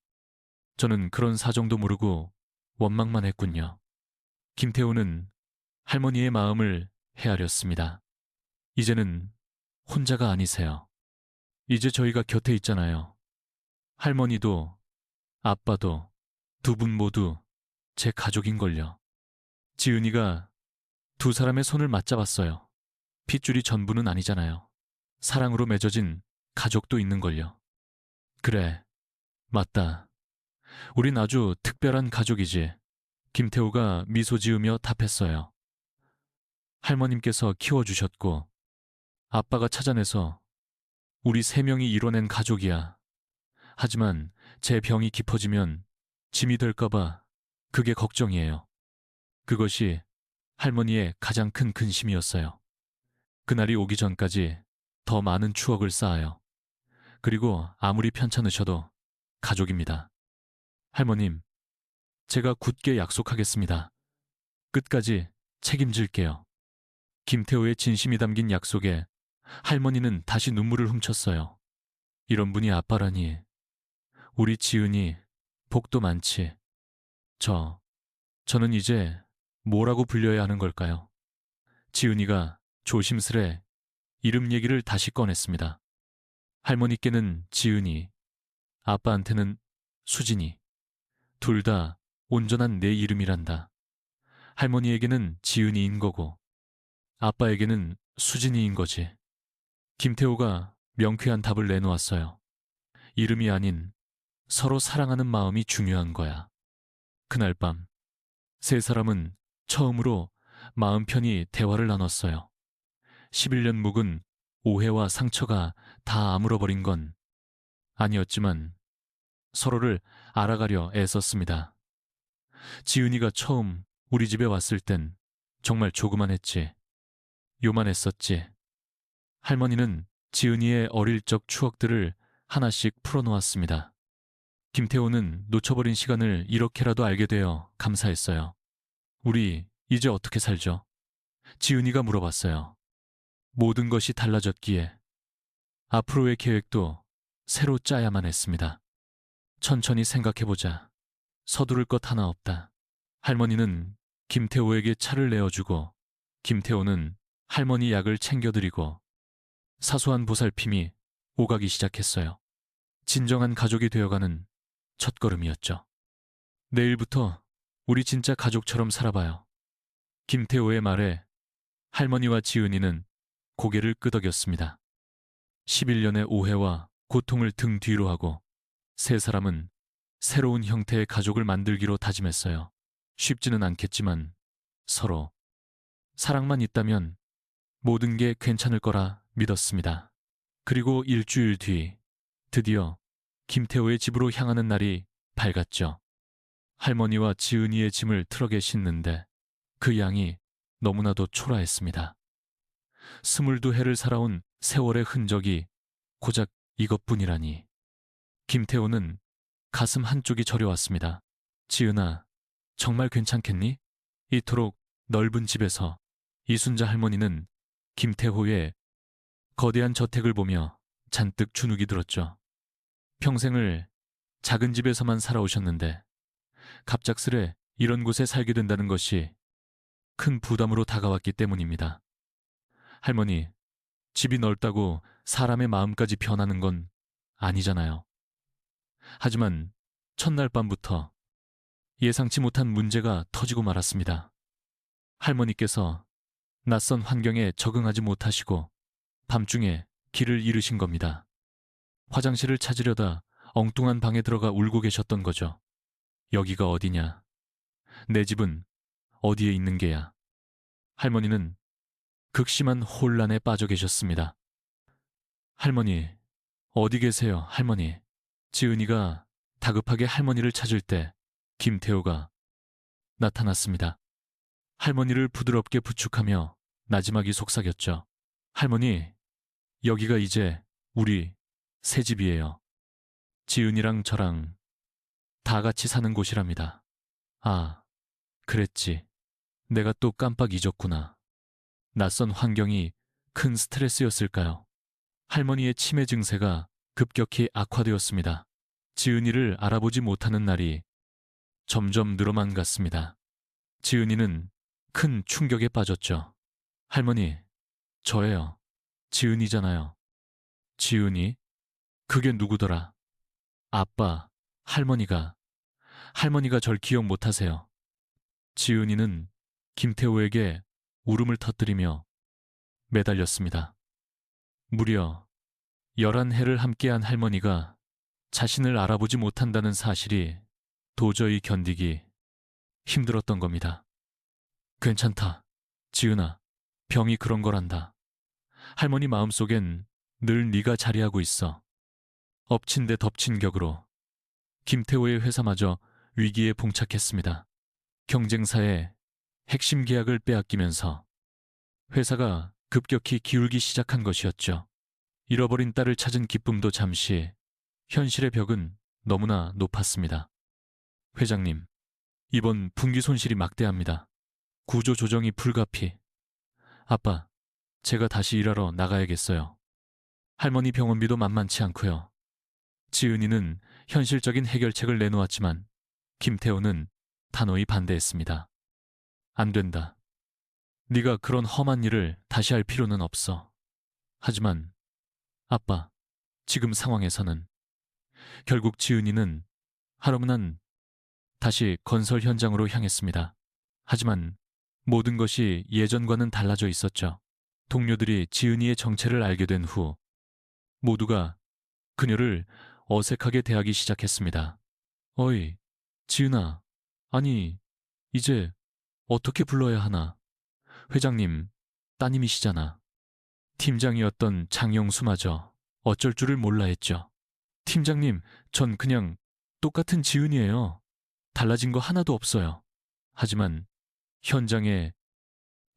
저는 그런 사정도 모르고 원망만 했군요. 김태호는 할머니의 마음을 헤아렸습니다. 이제는 혼자가 아니세요. 이제 저희가 곁에 있잖아요. 할머니도 아빠도 두 분 모두 제 가족인걸요. 지은이가 두 사람의 손을 맞잡았어요. 핏줄이 전부는 아니잖아요. 사랑으로 맺어진 가족도 있는걸요. 그래, 맞다. 우린 아주 특별한 가족이지. 김태호가 미소 지으며 답했어요. 할머님께서 키워주셨고 아빠가 찾아내서 우리 세 명이 이뤄낸 가족이야. 하지만 제 병이 깊어지면 짐이 될까봐 그게 걱정이에요. 그것이 할머니의 가장 큰 근심이었어요. 그날이 오기 전까지 더 많은 추억을 쌓아요. 그리고 아무리 편찮으셔도 가족입니다. 할머님, 제가 굳게 약속하겠습니다. 끝까지 책임질게요. 김태호의 진심이 담긴 약속에 할머니는 다시 눈물을 훔쳤어요. 이런 분이 아빠라니. 우리 지은이 복도 많지. 저는 이제 뭐라고 불려야 하는 걸까요? 지은이가 조심스레 이름 얘기를 다시 꺼냈습니다. 할머니께는 지은이, 아빠한테는 수진이. 둘 다 온전한 내 이름이란다. 할머니에게는 지은이인 거고 아빠에게는 수진이인 거지. 김태호가 명쾌한 답을 내놓았어요. 이름이 아닌 서로 사랑하는 마음이 중요한 거야. 그날 밤 세 사람은 처음으로 마음 편히 대화를 나눴어요. 11년 묵은 오해와 상처가 다 아물어버린 건 아니었지만 서로를 알아가려 애썼습니다. 지은이가 처음 우리 집에 왔을 땐 정말 조그만했지. 요만했었지. 할머니는 지은이의 어릴 적 추억들을 하나씩 풀어놓았습니다. 김태호는 놓쳐버린 시간을 이렇게라도 알게 되어 감사했어요. 우리 이제 어떻게 살죠? 지은이가 물어봤어요. 모든 것이 달라졌기에 앞으로의 계획도 새로 짜야만 했습니다. 천천히 생각해보자. 서두를 것 하나 없다. 할머니는 김태호에게 차를 내어주고 김태호는 할머니 약을 챙겨드리고 사소한 보살핌이 오가기 시작했어요. 진정한 가족이 되어가는 첫걸음이었죠. 내일부터 우리 진짜 가족처럼 살아봐요. 김태호의 말에 할머니와 지은이는 고개를 끄덕였습니다. 11년의 오해와 고통을 등 뒤로 하고 세 사람은 새로운 형태의 가족을 만들기로 다짐했어요. 쉽지는 않겠지만 서로 사랑만 있다면 모든 게 괜찮을 거라 믿었습니다. 그리고 일주일 뒤 드디어 김태호의 집으로 향하는 날이 밝았죠. 할머니와 지은이의 짐을 트럭에 싣는데 그 양이 너무나도 초라했습니다. 22해를 살아온 세월의 흔적이 고작 이것뿐이라니. 김태호는 가슴 한쪽이 저려왔습니다. 지은아, 정말 괜찮겠니? 이토록 넓은 집에서 이순자 할머니는 김태호의 거대한 저택을 보며 잔뜩 주눅이 들었죠. 평생을 작은 집에서만 살아오셨는데 갑작스레 이런 곳에 살게 된다는 것이 큰 부담으로 다가왔기 때문입니다. 할머니, 집이 넓다고 사람의 마음까지 변하는 건 아니잖아요. 하지만 첫날 밤부터 예상치 못한 문제가 터지고 말았습니다. 할머니께서 낯선 환경에 적응하지 못하시고 밤중에 길을 잃으신 겁니다. 화장실을 찾으려다 엉뚱한 방에 들어가 울고 계셨던 거죠. 여기가 어디냐? 내 집은 어디에 있는 게야? 할머니는 극심한 혼란에 빠져 계셨습니다. 할머니, 어디 계세요, 할머니? 지은이가 다급하게 할머니를 찾을 때 김태호가 나타났습니다. 할머니를 부드럽게 부축하며 나지막이 속삭였죠. 할머니, 여기가 이제 우리 새 집이에요. 지은이랑 저랑 다 같이 사는 곳이랍니다. 아, 그랬지. 내가 또 깜빡 잊었구나. 낯선 환경이 큰 스트레스였을까요? 할머니의 치매 증세가 급격히 악화되었습니다. 지은이를 알아보지 못하는 날이 점점 늘어만 갔습니다. 지은이는 큰 충격에 빠졌죠. 할머니, 저예요. 지은이잖아요. 지은이? 그게 누구더라? 아빠, 할머니가 절 기억 못하세요. 지은이는 김태호에게 울음을 터뜨리며 매달렸습니다. 무려 11해를 함께한 할머니가 자신을 알아보지 못한다는 사실이 도저히 견디기 힘들었던 겁니다. 괜찮다. 지은아, 병이 그런 거란다. 할머니 마음속엔 늘 네가 자리하고 있어. 엎친 데 덮친 격으로 김태호의 회사마저 위기에 봉착했습니다. 경쟁사의 핵심 계약을 빼앗기면서 회사가 급격히 기울기 시작한 것이었죠. 잃어버린 딸을 찾은 기쁨도 잠시, 현실의 벽은 너무나 높았습니다. 회장님, 이번 분기 손실이 막대합니다. 구조조정이 불가피. 아빠, 제가 다시 일하러 나가야겠어요. 할머니 병원비도 만만치 않고요. 지은이는 현실적인 해결책을 내놓았지만 김태호는 단호히 반대했습니다. 안 된다. 네가 그런 험한 일을 다시 할 필요는 없어. 하지만 아빠, 지금 상황에서는 결국 지은이는 하루는 다시 건설 현장으로 향했습니다. 하지만 모든 것이 예전과는 달라져 있었죠. 동료들이 지은이의 정체를 알게 된 후 모두가 그녀를 어색하게 대하기 시작했습니다. 어이, 지은아, 아니, 이제 어떻게 불러야 하나? 회장님, 따님이시잖아. 팀장이었던 장영수마저 어쩔 줄을 몰라 했죠. 팀장님, 전 그냥 똑같은 지은이에요. 달라진 거 하나도 없어요. 하지만 현장의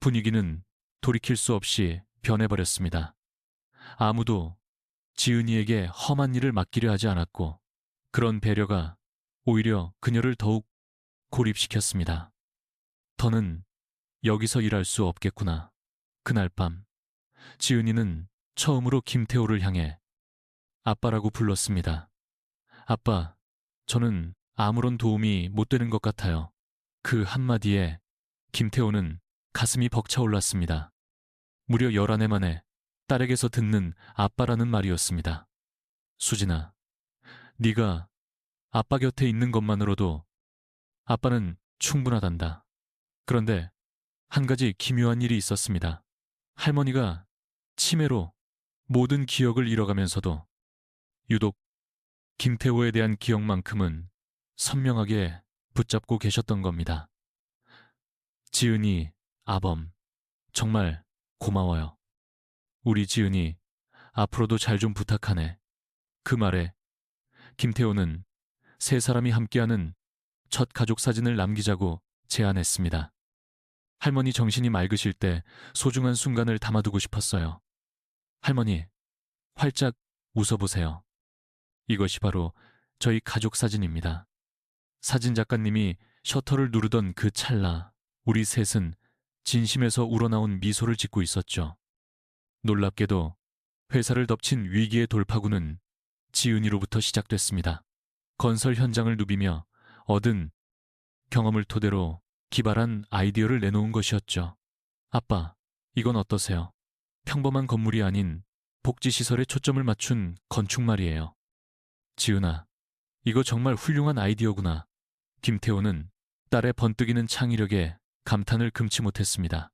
분위기는 돌이킬 수 없이 변해버렸습니다. 아무도 지은이에게 험한 일을 맡기려 하지 않았고 그런 배려가 오히려 그녀를 더욱 고립시켰습니다. 더는 여기서 일할 수 없겠구나. 그날 밤 지은이는 처음으로 김태호를 향해 아빠라고 불렀습니다. 아빠, 저는 아무런 도움이 못 되는 것 같아요. 그 한마디에 김태호는 가슴이 벅차올랐습니다. 무려 11해 만에 딸에게서 듣는 아빠라는 말이었습니다. 수진아, 네가 아빠 곁에 있는 것만으로도 아빠는 충분하단다. 그런데 한 가지 기묘한 일이 있었습니다. 할머니가 치매로 모든 기억을 잃어가면서도 유독 김태호에 대한 기억만큼은 선명하게 붙잡고 계셨던 겁니다. 지은이, 아범, 정말 고마워요. 우리 지은이 앞으로도 잘 좀 부탁하네. 그 말에 김태호는 세 사람이 함께하는 첫 가족 사진을 남기자고 제안했습니다. 할머니 정신이 맑으실 때 소중한 순간을 담아두고 싶었어요. 할머니, 활짝 웃어보세요. 이것이 바로 저희 가족 사진입니다. 사진 작가님이 셔터를 누르던 그 찰나 우리 셋은 진심에서 우러나온 미소를 짓고 있었죠. 놀랍게도 회사를 덮친 위기의 돌파구는 지은이로부터 시작됐습니다. 건설 현장을 누비며 얻은 경험을 토대로 기발한 아이디어를 내놓은 것이었죠. 아빠, 이건 어떠세요? 평범한 건물이 아닌 복지시설에 초점을 맞춘 건축 말이에요. 지은아, 이거 정말 훌륭한 아이디어구나. 김태호는 딸의 번뜩이는 창의력에 감탄을 금치 못했습니다.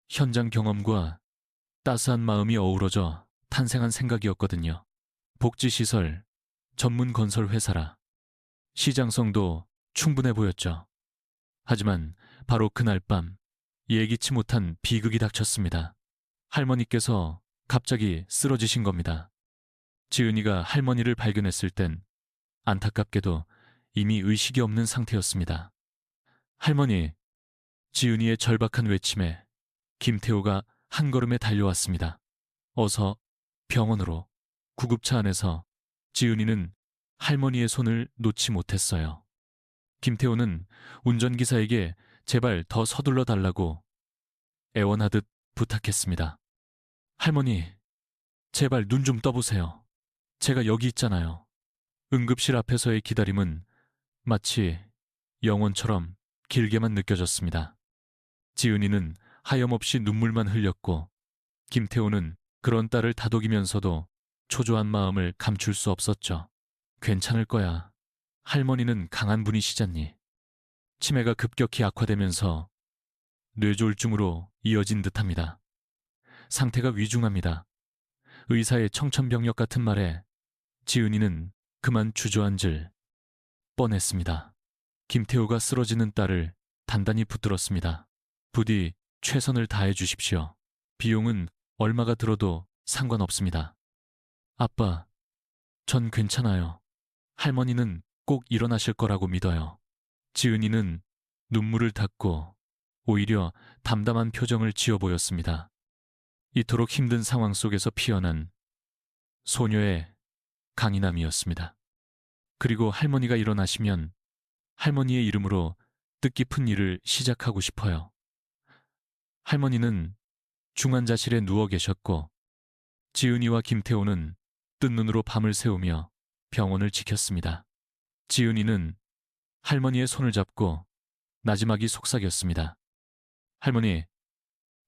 현장 경험과 따스한 마음이 어우러져 탄생한 생각이었거든요. 복지시설, 전문 건설 회사라. 시장성도 충분해 보였죠. 하지만 바로 그날 밤 예기치 못한 비극이 닥쳤습니다. 할머니께서 갑자기 쓰러지신 겁니다. 지은이가 할머니를 발견했을 땐 안타깝게도 이미 의식이 없는 상태였습니다. 할머니, 지은이의 절박한 외침에 김태호가 한 걸음에 달려왔습니다. 어서 병원으로. 구급차 안에서 지은이는 할머니의 손을 놓지 못했어요. 김태호는 운전기사에게 제발 더 서둘러 달라고 애원하듯 부탁했습니다. 할머니, 제발 눈 좀 떠보세요. 제가 여기 있잖아요. 응급실 앞에서의 기다림은 마치 영원처럼 길게만 느껴졌습니다. 지은이는 하염없이 눈물만 흘렸고 김태호는 그런 딸을 다독이면서도 초조한 마음을 감출 수 없었죠. 괜찮을 거야. 할머니는 강한 분이시잖니. 치매가 급격히 악화되면서 뇌졸중으로 이어진 듯합니다. 상태가 위중합니다. 의사의 청천벽력 같은 말에 지은이는 그만 주저앉을 뻔했습니다. 김태호가 쓰러지는 딸을 단단히 붙들었습니다. 부디 최선을 다해 주십시오. 비용은 얼마가 들어도 상관없습니다. 아빠, 전 괜찮아요. 할머니는 꼭 일어나실 거라고 믿어요. 지은이는 눈물을 닦고 오히려 담담한 표정을 지어 보였습니다. 이토록 힘든 상황 속에서 피어난 소녀의 강인함이었습니다. 그리고 할머니가 일어나시면 할머니의 이름으로 뜻깊은 일을 시작하고 싶어요. 할머니는 중환자실에 누워 계셨고 지은이와 김태호는 뜬 눈으로 밤을 새우며 병원을 지켰습니다. 지은이는 할머니의 손을 잡고 나지막이 속삭였습니다. 할머니,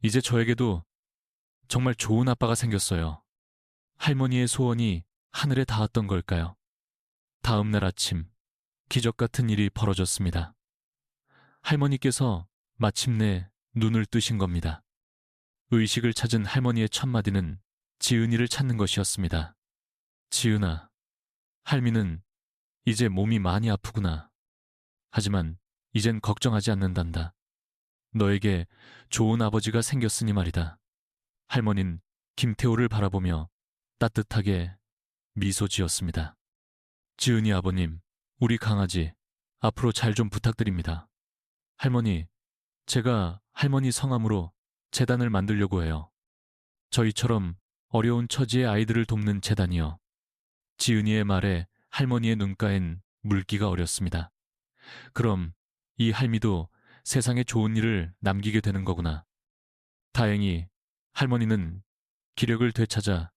이제 저에게도 정말 좋은 아빠가 생겼어요. 할머니의 소원이 하늘에 닿았던 걸까요? 다음 날 아침, 기적 같은 일이 벌어졌습니다. 할머니께서 마침내 눈을 뜨신 겁니다. 의식을 찾은 할머니의 첫 마디는 지은이를 찾는 것이었습니다. 지은아, 할미는 이제 몸이 많이 아프구나. 하지만 이젠 걱정하지 않는단다. 너에게 좋은 아버지가 생겼으니 말이다. 할머니는 김태호를 바라보며 따뜻하게 미소 지었습니다. 지은이 아버님, 우리 강아지 앞으로 잘 좀 부탁드립니다. 할머니, 제가 할머니 성함으로 재단을 만들려고 해요. 저희처럼 어려운 처지의 아이들을 돕는 재단이요. 지은이의 말에 할머니의 눈가엔 물기가 어렸습니다. 그럼 이 할미도 세상에 좋은 일을 남기게 되는 거구나. 다행히 할머니는 기력을 되찾아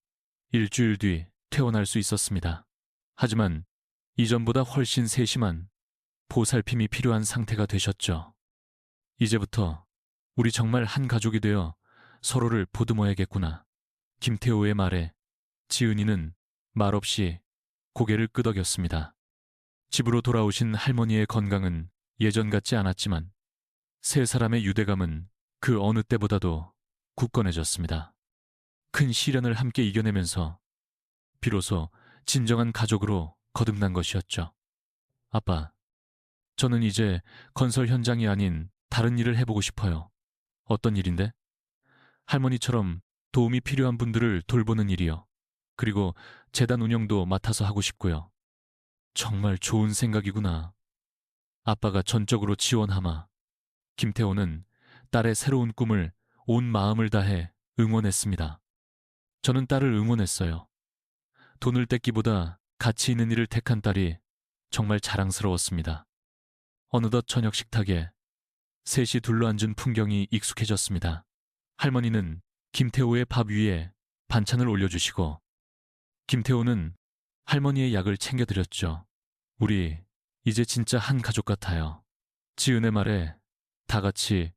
일주일 뒤 퇴원할 수 있었습니다. 하지만 이전보다 훨씬 세심한 보살핌이 필요한 상태가 되셨죠. 이제부터 우리 정말 한 가족이 되어 서로를 보듬어야겠구나. 김태호의 말에 지은이는 말없이 고개를 끄덕였습니다. 집으로 돌아오신 할머니의 건강은 예전 같지 않았지만 세 사람의 유대감은 그 어느 때보다도 굳건해졌습니다. 큰 시련을 함께 이겨내면서 비로소 진정한 가족으로 거듭난 것이었죠. 아빠, 저는 이제 건설 현장이 아닌 다른 일을 해보고 싶어요. 어떤 일인데? 할머니처럼 도움이 필요한 분들을 돌보는 일이요. 그리고 재단 운영도 맡아서 하고 싶고요. 정말 좋은 생각이구나. 아빠가 전적으로 지원하마. 김태호는 딸의 새로운 꿈을 온 마음을 다해 응원했습니다. 저는 딸을 응원했어요. 돈을 떼기보다 가치 있는 일을 택한 딸이 정말 자랑스러웠습니다. 어느덧 저녁 식탁에 셋이 둘러앉은 풍경이 익숙해졌습니다. 할머니는 김태호의 밥 위에 반찬을 올려주시고 김태호는 할머니의 약을 챙겨드렸죠. 우리 이제 진짜 한 가족 같아요. 지은의 말에 다 같이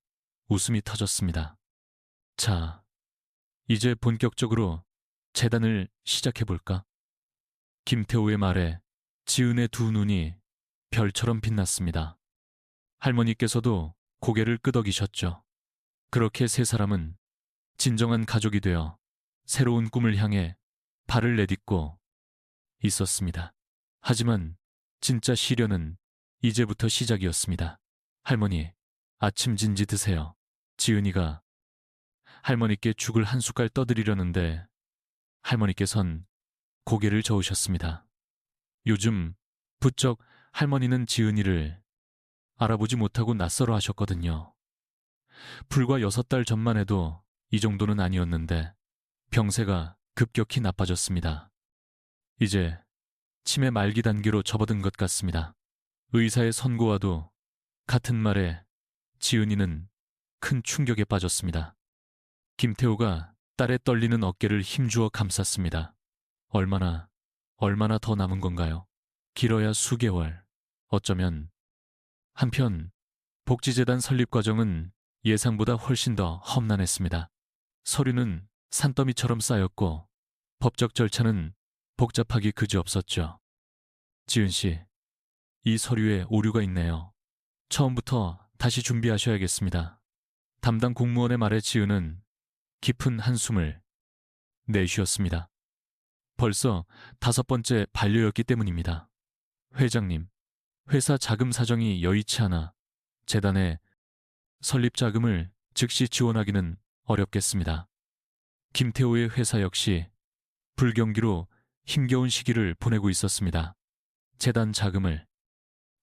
웃음이 터졌습니다. 자, 이제 본격적으로 재단을 시작해볼까? 김태호의 말에 지은의 두 눈이 별처럼 빛났습니다. 할머니께서도 고개를 끄덕이셨죠. 그렇게 세 사람은 진정한 가족이 되어 새로운 꿈을 향해 발을 내딛고 있었습니다. 하지만 진짜 시련은 이제부터 시작이었습니다. 할머니, 아침 진지 드세요. 지은이가 할머니께 죽을 한 숟갈 떠드리려는데 할머니께선 고개를 저으셨습니다. 요즘 부쩍 할머니는 지은이를 알아보지 못하고 낯설어 하셨거든요. 불과 6달 전만 해도 이 정도는 아니었는데 병세가 급격히 나빠졌습니다. 이제 치매 말기 단계로 접어든 것 같습니다. 의사의 선고와도 같은 말에 지은이는 큰 충격에 빠졌습니다. 김태호가 딸의 떨리는 어깨를 힘주어 감쌌습니다. 얼마나 더 남은 건가요? 길어야 수개월. 어쩌면. 한편 복지재단 설립 과정은 예상보다 훨씬 더 험난했습니다. 서류는 산더미처럼 쌓였고 법적 절차는 복잡하기 그지없었죠. 지은 씨, 이 서류에 오류가 있네요. 처음부터 다시 준비하셔야겠습니다. 담당 공무원의 말에 지은은 깊은 한숨을 내쉬었습니다. 벌써 5번째 반려였기 때문입니다. 회장님, 회사 자금 사정이 여의치 않아 재단에 설립 자금을 즉시 지원하기는 어렵겠습니다. 김태호의 회사 역시 불경기로 힘겨운 시기를 보내고 있었습니다. 재단 자금을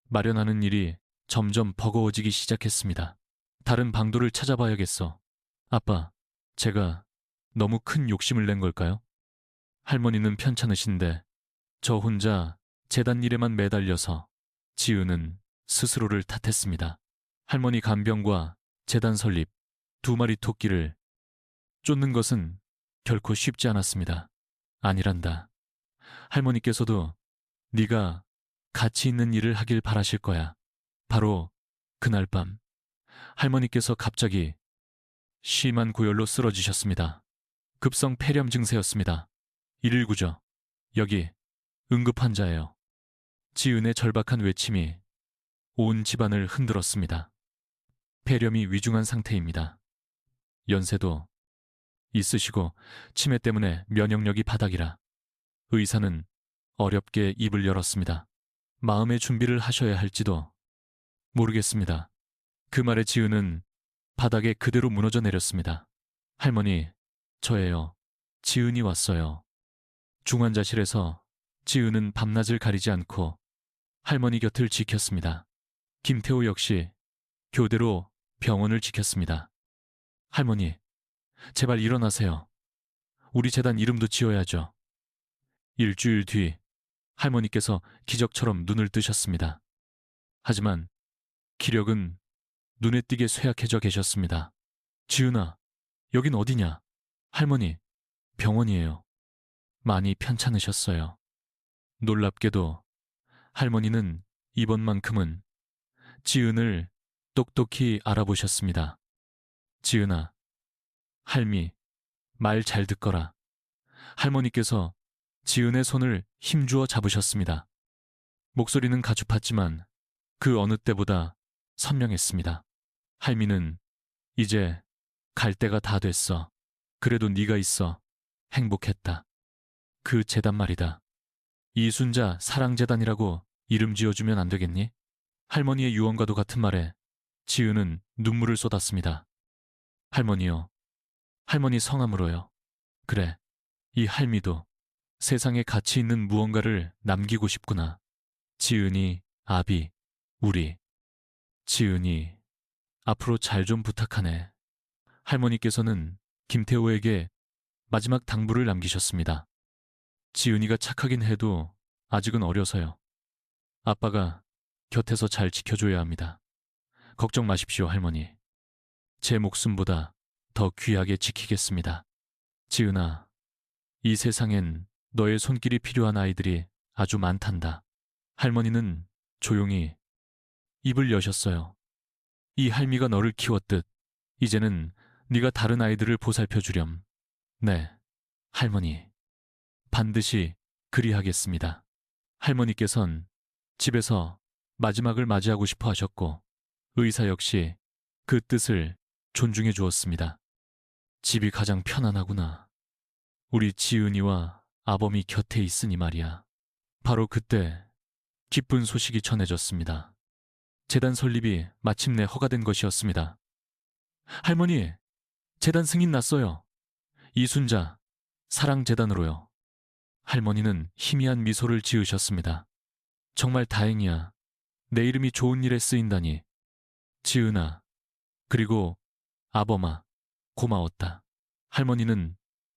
마련하는 일이 점점 버거워지기 시작했습니다. 다른 방도를 찾아봐야겠어. 아빠, 제가 너무 큰 욕심을 낸 걸까요? 할머니는 편찮으신데 저 혼자 재단 일에만 매달려서 지은은 스스로를 탓했습니다. 할머니 간병과 재단 설립, 2마리 토끼를 쫓는 것은 결코 쉽지 않았습니다. 아니란다. 할머니께서도 네가 가치 있는 일을 하길 바라실 거야. 바로 그날 밤 할머니께서 갑자기 심한 고열로 쓰러지셨습니다. 급성 폐렴 증세였습니다. 119죠. 여기 응급환자예요. 지은의 절박한 외침이 온 집안을 흔들었습니다. 폐렴이 위중한 상태입니다. 연세도 있으시고 치매 때문에 면역력이 바닥이라. 의사는 어렵게 입을 열었습니다. 마음의 준비를 하셔야 할지도 모르겠습니다. 그 말에 지은은 바닥에 그대로 무너져 내렸습니다. 할머니, 저예요. 지은이 왔어요. 중환자실에서 지은은 밤낮을 가리지 않고 할머니 곁을 지켰습니다. 김태호 역시 교대로 병원을 지켰습니다. 할머니, 제발 일어나세요. 우리 재단 이름도 지어야죠. 일주일 뒤 할머니께서 기적처럼 눈을 뜨셨습니다. 하지만 기력은 눈에 띄게 쇠약해져 계셨습니다. 지은아, 여긴 어디냐? 할머니, 병원이에요. 많이 편찮으셨어요. 놀랍게도 할머니는 이번만큼은 지은을 똑똑히 알아보셨습니다. 지은아, 할미, 말 잘 듣거라. 할머니께서 지은의 손을 힘주어 잡으셨습니다. 목소리는 가냘팠지만 그 어느 때보다 선명했습니다. 할미는 이제 갈 때가 다 됐어. 그래도 네가 있어 행복했다. 그 재단 말이다. 이순자 사랑재단이라고 이름 지어주면 안 되겠니? 할머니의 유언과도 같은 말에 지은은 눈물을 쏟았습니다. 할머니요. 할머니 성함으로요. 그래, 이 할미도 세상에 가치 있는 무언가를 남기고 싶구나. 지은이, 아비, 우리. 지은이, 앞으로 잘 좀 부탁하네. 할머니께서는 김태호에게 마지막 당부를 남기셨습니다. 지은이가 착하긴 해도 아직은 어려서요. 아빠가 곁에서 잘 지켜줘야 합니다. 걱정 마십시오, 할머니. 제 목숨보다 더 귀하게 지키겠습니다. 지은아, 이 세상엔 너의 손길이 필요한 아이들이 아주 많단다. 할머니는 조용히 입을 여셨어요. 이 할미가 너를 키웠듯 이제는 네가 다른 아이들을 보살펴 주렴. 네, 할머니. 반드시 그리하겠습니다. 할머니께선 집에서 마지막을 맞이하고 싶어 하셨고 의사 역시 그 뜻을 존중해 주었습니다. 집이 가장 편안하구나. 우리 지은이와 아범이 곁에 있으니 말이야. 바로 그때 기쁜 소식이 전해졌습니다. 재단 설립이 마침내 허가된 것이었습니다. 할머니, 재단 승인 났어요. 이순자 사랑재단으로요. 할머니는 희미한 미소를 지으셨습니다. 정말 다행이야. 내 이름이 좋은 일에 쓰인다니. 지은아, 그리고 아범아, 고마웠다. 할머니는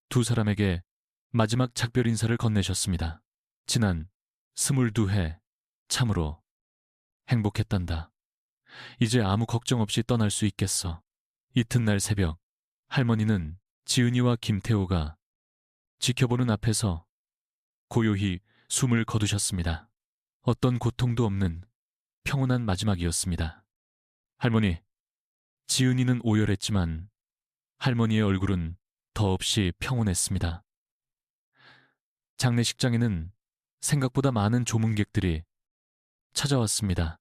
두 사람에게 마지막 작별 인사를 건네셨습니다. 지난 22해 참으로 행복했단다. 이제 아무 걱정 없이 떠날 수 있겠어. 이튿날 새벽 할머니는 지은이와 김태호가 지켜보는 앞에서 고요히 숨을 거두셨습니다. 어떤 고통도 없는 평온한 마지막이었습니다. 할머니, 지은이는 오열했지만 할머니의 얼굴은 더없이 평온했습니다. 장례식장에는 생각보다 많은 조문객들이 찾아왔습니다.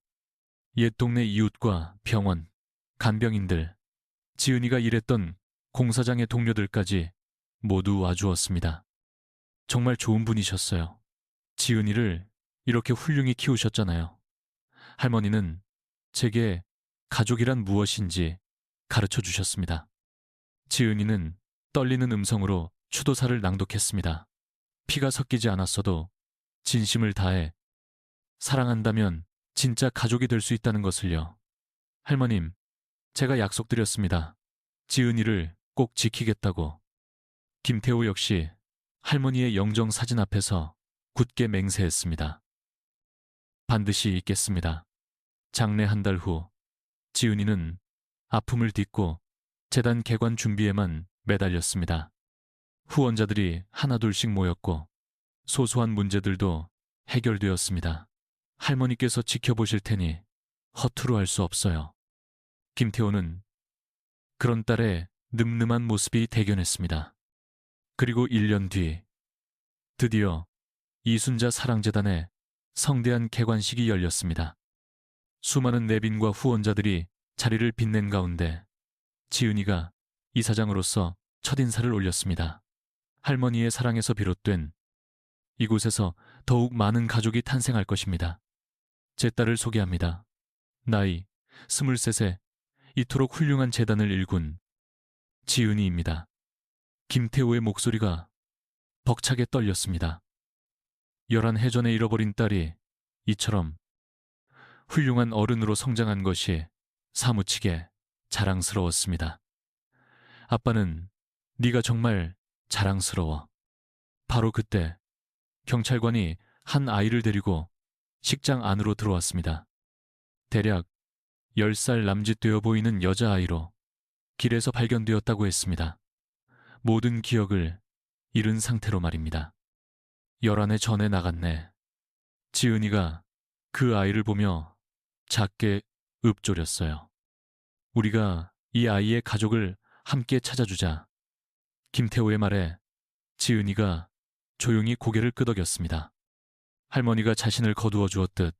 옛 동네 이웃과 병원, 간병인들, 지은이가 일했던 공사장의 동료들까지 모두 와주었습니다. 정말 좋은 분이셨어요. 지은이를 이렇게 훌륭히 키우셨잖아요. 할머니는 제게 가족이란 무엇인지 가르쳐 주셨습니다. 지은이는 떨리는 음성으로 추도사를 낭독했습니다. 피가 섞이지 않았어도 진심을 다해 사랑한다면 진짜 가족이 될 수 있다는 것을요. 할머님, 제가 약속드렸습니다. 지은이를 꼭 지키겠다고. 김태호 역시 할머니의 영정 사진 앞에서 굳게 맹세했습니다. 반드시 있겠습니다. 장례 한 달 후, 지은이는 아픔을 딛고 재단 개관 준비에만 매달렸습니다. 후원자들이 하나둘씩 모였고 소소한 문제들도 해결되었습니다. 할머니께서 지켜보실 테니 허투루 할 수 없어요. 김태호는 그런 딸의 늠름한 모습이 대견했습니다. 그리고 1년 뒤 드디어 이순자 사랑재단의 성대한 개관식이 열렸습니다. 수많은 내빈과 후원자들이 자리를 빛낸 가운데 지은이가 이사장으로서 첫인사를 올렸습니다. 할머니의 사랑에서 비롯된 이곳에서 더욱 많은 가족이 탄생할 것입니다. 제 딸을 소개합니다. 나이 23세 이토록 훌륭한 재단을 일군 지은이입니다. 김태호의 목소리가 벅차게 떨렸습니다. 11해 전에 잃어버린 딸이 이처럼 훌륭한 어른으로 성장한 것이 사무치게 자랑스러웠습니다. 아빠는 네가 정말 자랑스러워. 바로 그때 경찰관이 한 아이를 데리고 식장 안으로 들어왔습니다. 대략 10살 남짓되어 보이는 여자아이로 길에서 발견되었다고 했습니다. 모든 기억을 잃은 상태로 말입니다. 11해 전에 나갔네. 지은이가 그 아이를 보며 작게 읊조렸어요. 우리가 이 아이의 가족을 함께 찾아주자. 김태호의 말에 지은이가 조용히 고개를 끄덕였습니다. 할머니가 자신을 거두어 주었듯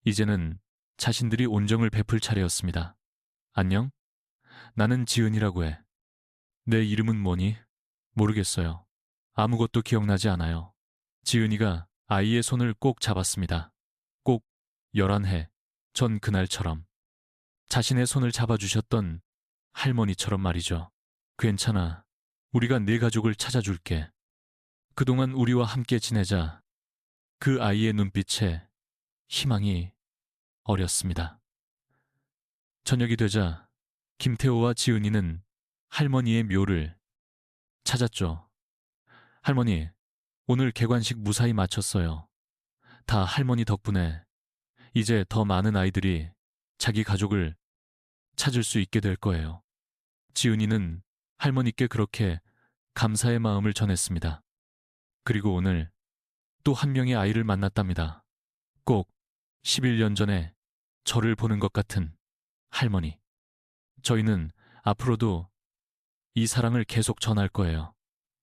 이제는 자신들이 온정을 베풀 차례였습니다. 안녕? 나는 지은이라고 해. 내 이름은 뭐니? 모르겠어요. 아무것도 기억나지 않아요. 지은이가 아이의 손을 꼭 잡았습니다. 꼭 11해 전 그날처럼. 자신의 손을 잡아주셨던 할머니처럼 말이죠. 괜찮아. 우리가 네 가족을 찾아줄게. 그동안 우리와 함께 지내자. 그 아이의 눈빛에 희망이 어렸습니다. 저녁이 되자 김태호와 지은이는 할머니의 묘를 찾았죠. 할머니, 오늘 개관식 무사히 마쳤어요. 다 할머니 덕분에 이제 더 많은 아이들이 자기 가족을 찾을 수 있게 될 거예요. 지은이는 할머니께 그렇게 감사의 마음을 전했습니다. 그리고 오늘 또 한 명의 아이를 만났답니다. 꼭 11년 전에 저를 보는 것 같은 할머니. 저희는 앞으로도 이 사랑을 계속 전할 거예요.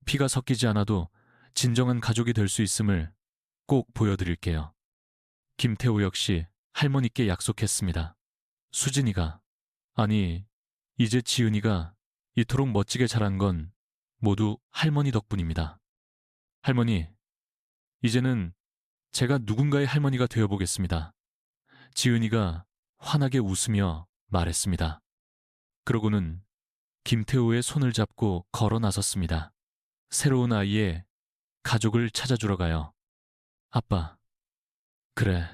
피가 섞이지 않아도 진정한 가족이 될 수 있음을 꼭 보여드릴게요. 김태호 역시 할머니께 약속했습니다. 수진이가, 아니, 이제 지은이가 이토록 멋지게 자란 건 모두 할머니 덕분입니다. 할머니, 이제는 제가 누군가의 할머니가 되어보겠습니다. 지은이가 환하게 웃으며 말했습니다. 그러고는 김태호의 손을 잡고 걸어 나섰습니다. 새로운 아이의 가족을 찾아주러 가요. 아빠, 그래,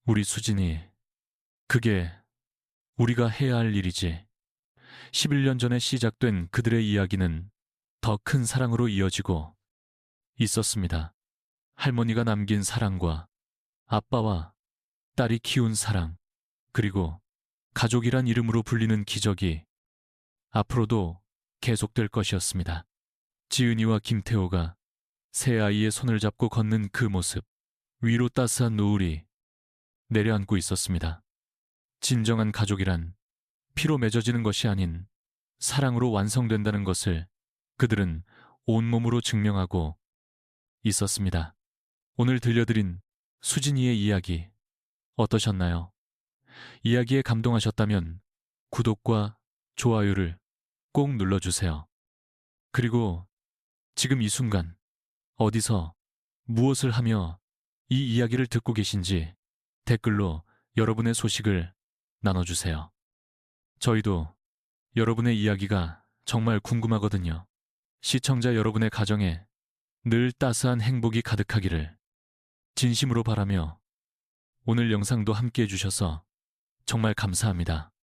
우리 수진이, 그게 우리가 해야 할 일이지. 11년 전에 시작된 그들의 이야기는 더 큰 사랑으로 이어지고 있었습니다. 할머니가 남긴 사랑과 아빠와 딸이 키운 사랑, 그리고 가족이란 이름으로 불리는 기적이 앞으로도 계속될 것이었습니다. 지은이와 김태호가 새 아이의 손을 잡고 걷는 그 모습, 위로 따스한 노을이 내려앉고 있었습니다. 진정한 가족이란 피로 맺어지는 것이 아닌 사랑으로 완성된다는 것을 그들은 온몸으로 증명하고 있었습니다. 오늘 들려드린 수진이의 이야기 어떠셨나요? 이야기에 감동하셨다면 구독과 좋아요를 꼭 눌러주세요. 그리고 지금 이 순간 어디서 무엇을 하며 이 이야기를 듣고 계신지 댓글로 여러분의 소식을 나눠주세요. 저희도 여러분의 이야기가 정말 궁금하거든요. 시청자 여러분의 가정에 늘 따스한 행복이 가득하기를 진심으로 바라며 오늘 영상도 함께 해주셔서 정말 감사합니다.